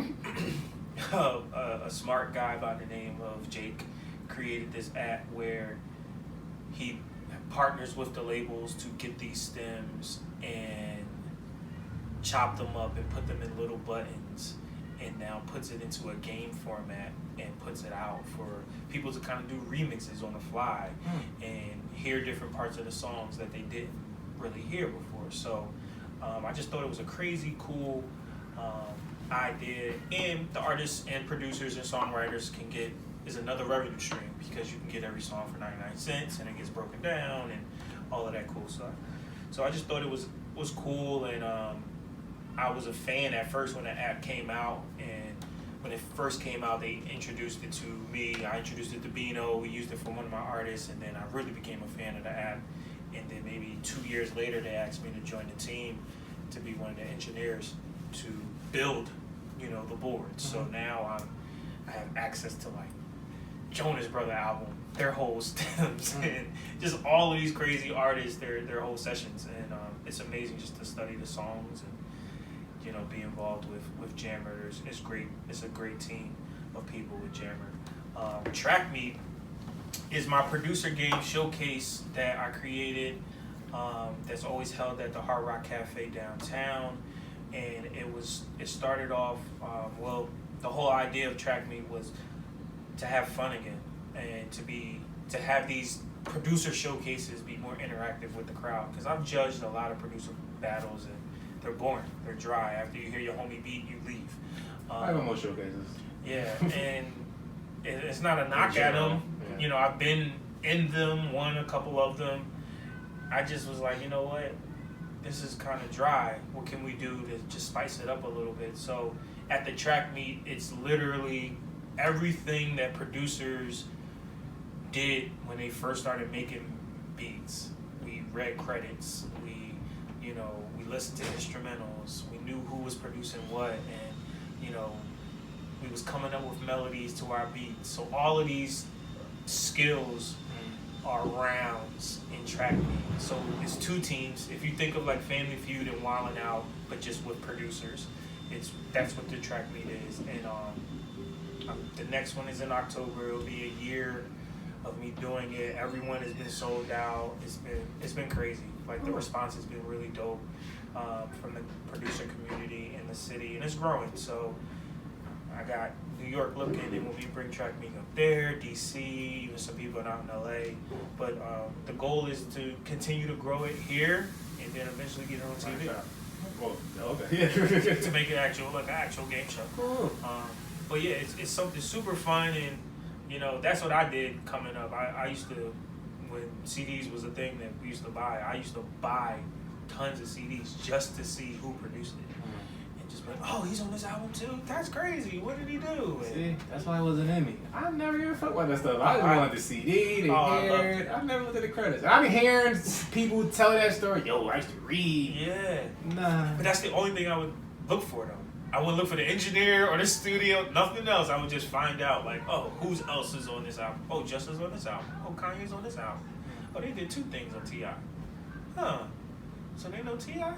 a smart guy by the name of Jake created this app where he partners with the labels to get these stems and chop them up and put them in little buttons, and now puts it into a game format and puts it out for people to kind of do remixes on the fly and hear different parts of the songs that they didn't really hear before. So I just thought it was a crazy cool idea, and the artists and producers and songwriters can get is another revenue stream because you can get every song for 99 cents and it gets broken down and all of that cool stuff. So I just thought it was cool, and I was a fan at first when the app came out, and when it first came out they introduced it to me. I introduced it to Bino, we used it for one of my artists, and then I really became a fan of the app. And then maybe 2 years later they asked me to join the team to be one of the engineers to build, the board. So now I have access to like Jonas Brother album, their whole stems, and just all of these crazy artists, their whole sessions, and it's amazing just to study the songs and be involved with Jammer. It's great. It's a great team of people with Jammer. Trakmeet is my producer game showcase that I created. That's always held at the Hard Rock Cafe downtown, and it started off. The whole idea of Trakmeet was to have fun again, and to have these producer showcases be more interactive with the crowd, because I've judged a lot of producer battles and they're boring, they're dry. After you hear your homie beat, you leave. I have more showcases. Yeah, and it's not a knock at them. Yeah. I've been in them, won a couple of them. I just was like, you know what, this is kind of dry. What can we do to just spice it up a little bit? So at the Trakmeet, it's literally everything that producers did when they first started making beats. We read credits, we listened to instrumentals, we knew who was producing what, and we was coming up with melodies to our beats. So all of these skills are rounds in Trakmeet. So it's two teams. If you think of like Family Feud and Wildin' Out, but just with producers, that's what the Trakmeet is. And the next one is in October. It'll be a year of me doing it. Everyone has been sold out. It's been crazy. Like, the response has been really dope from the producer community in the city, and it's growing. So I got New York looking, and when we bring Trakmeet up there, DC, even some people out in LA. But the goal is to continue to grow it here, and then eventually get it on TV. Well, okay. To make it an actual game show. Cool. But yeah, it's something super fun, and that's what I did coming up. I used to, when CDs was a thing that we used to buy, I used to buy tons of CDs just to see who produced it. And just be like, oh, he's on this album too? That's crazy. What did he do? See, that's why it wasn't in me. I never even fucked with that stuff. I just wanted the CD, the hair. I never looked at the credits. I've been hearing people tell that story. Yo, I used to read. Yeah. Nah. But that's the only thing I would look for, though. I wouldn't look for the engineer or the studio, nothing else. I would just find out, like, oh, who else is on this album? Oh, Justin's on this album. Oh, Kanye's on this album. Oh, they did 2 things on T.I. Huh. So they know T.I.?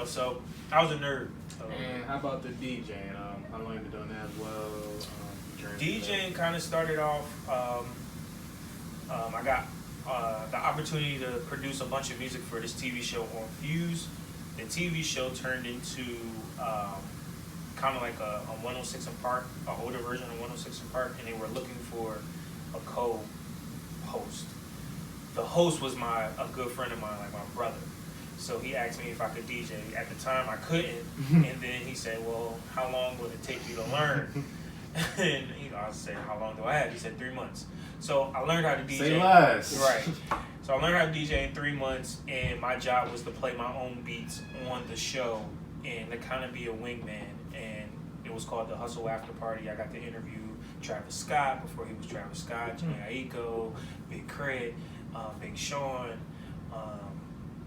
So I was a nerd. And how about the DJing? How long have you been doing that as well? DJing kind of started off, I got the opportunity to produce a bunch of music for this TV show on Fuse. The TV show turned into kind of like a 106 and Park, an older version of 106 and Park, and they were looking for a co-host. The host was a good friend of mine, like my brother. So he asked me if I could DJ. At the time, I couldn't, and then he said, well, how long would it take you to learn? And I said, how long do I have? He said 3 months. So I learned how to DJ. Say less. Right. So I learned how to DJ in 3 months, and my job was to play my own beats on the show and to kind of be a wingman. And it was called the Hustle After Party. I got to interview Travis Scott before he was Travis Scott, Jimmy Aiko, Big Crit, Big Sean.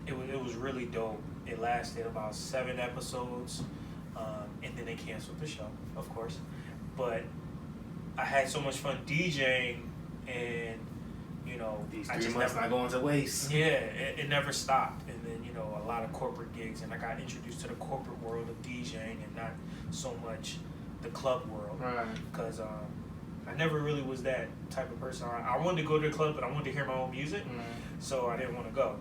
It was really dope. It lasted about 7 episodes, and then they canceled the show, of course. But I had so much fun DJing, and these 3 months not going to waste. Yeah, it never stopped. And then a lot of corporate gigs, and I got introduced to the corporate world of DJing and not so much the club world, because I never really was that type of person. I wanted to go to the club, but I wanted to hear my own music, so I didn't want to go.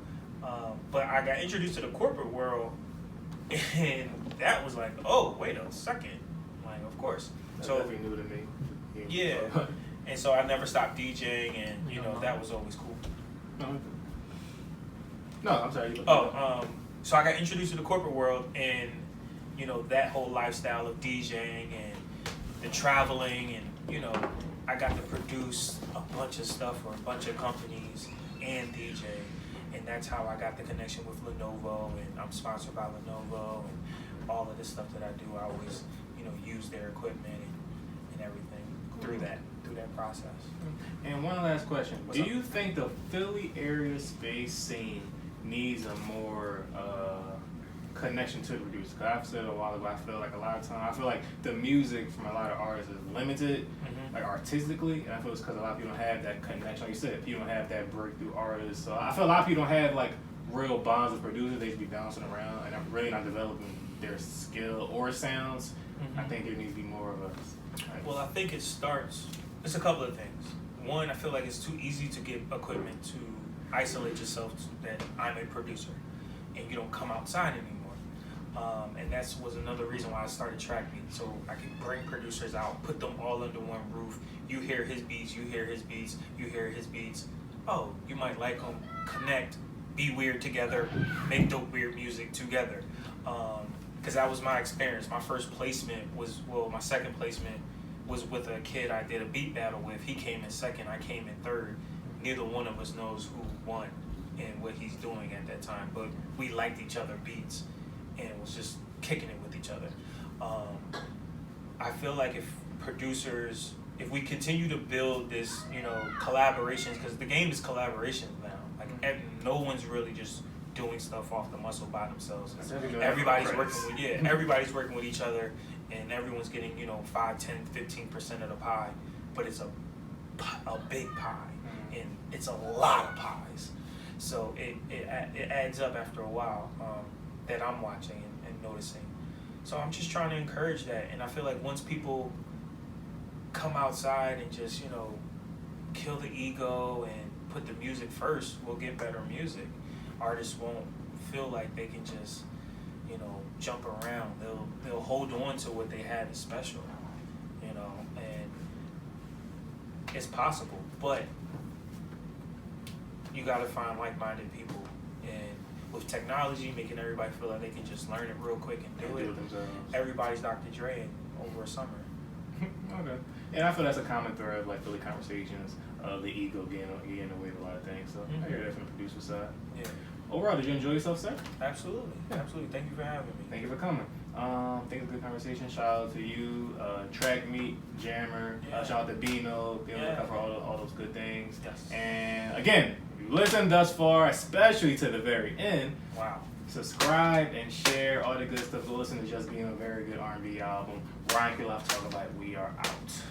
But I got introduced to the corporate world, and that was like, oh, wait a second. Like, of course. That's so definitely new to me. Yeah. And so I never stopped DJing, and that was always cool. No, I'm sorry. So I got introduced to the corporate world, and that whole lifestyle of DJing and the traveling, and I got to produce a bunch of stuff for a bunch of companies and DJ, and that's how I got the connection with Lenovo, and I'm sponsored by Lenovo, and all of this stuff that I do, I always use their equipment and everything through that process. And one last question: do you think the Philly area space scene needs a more connection to the producer? Because I've said a while ago, I feel like a lot of time, I feel like the music from a lot of artists is limited, like artistically, and I feel it's because a lot of people don't have that connection. Like you said, people don't have that breakthrough artist. So I feel a lot of people don't have like real bonds with producers. They just be bouncing around, and I'm really not developing their skill or sounds. I think there needs to be more of a. Well, I think it's a couple of things. One, I feel like it's too easy to get equipment to isolate yourself that I'm a producer, and you don't come outside anymore. And that was another reason why I started trakmeets, so I could bring producers out, put them all under one roof. You hear his beats, you hear his beats, you hear his beats. Oh, you might like them, connect, be weird together, make dope weird music together. Because that was my experience. My first placement my second placement was with a kid I did a beat battle with. He came in second, I came in third. Neither one of us knows who won and what he's doing at that time, but we liked each other beats and was just kicking it with each other. I feel like if we continue to build this, collaborations, because the game is collaboration now. Like no one's really just doing stuff off the muscle by themselves. Everybody's working with each other, and everyone's getting 5, 10, 15% of the pie, but it's a big pie, and it's a lot of pies. So it adds up after a while, that I'm watching and noticing. So I'm just trying to encourage that, and I feel like once people come outside and just kill the ego and put the music first, we'll get better music. Artists won't feel like they can just jump around. They'll hold on to what they have is special, and it's possible, but you got to find like-minded people, and with technology making everybody feel like they can just learn it real quick and do it themselves. Everybody's Dr. Dre over a summer. Okay. And I feel that's a common thread of like Philly conversations, the ego getting in the way of a lot of things. So I hear that from the producer side. Yeah. Overall, did you enjoy yourself, sir? Absolutely. Absolutely. Thank you for having me. Thank you for coming. Think it's a good conversation. Shout out to you, Trakmeet, Jammer. Shout out to Bino. Be on the lookout for all those good things. Yes. And again, if you listened thus far, especially to the very end, wow. Subscribe and share all the good stuff. Go listen to Just Being a very good R&B album. RightonQuelive talk about it. We are out.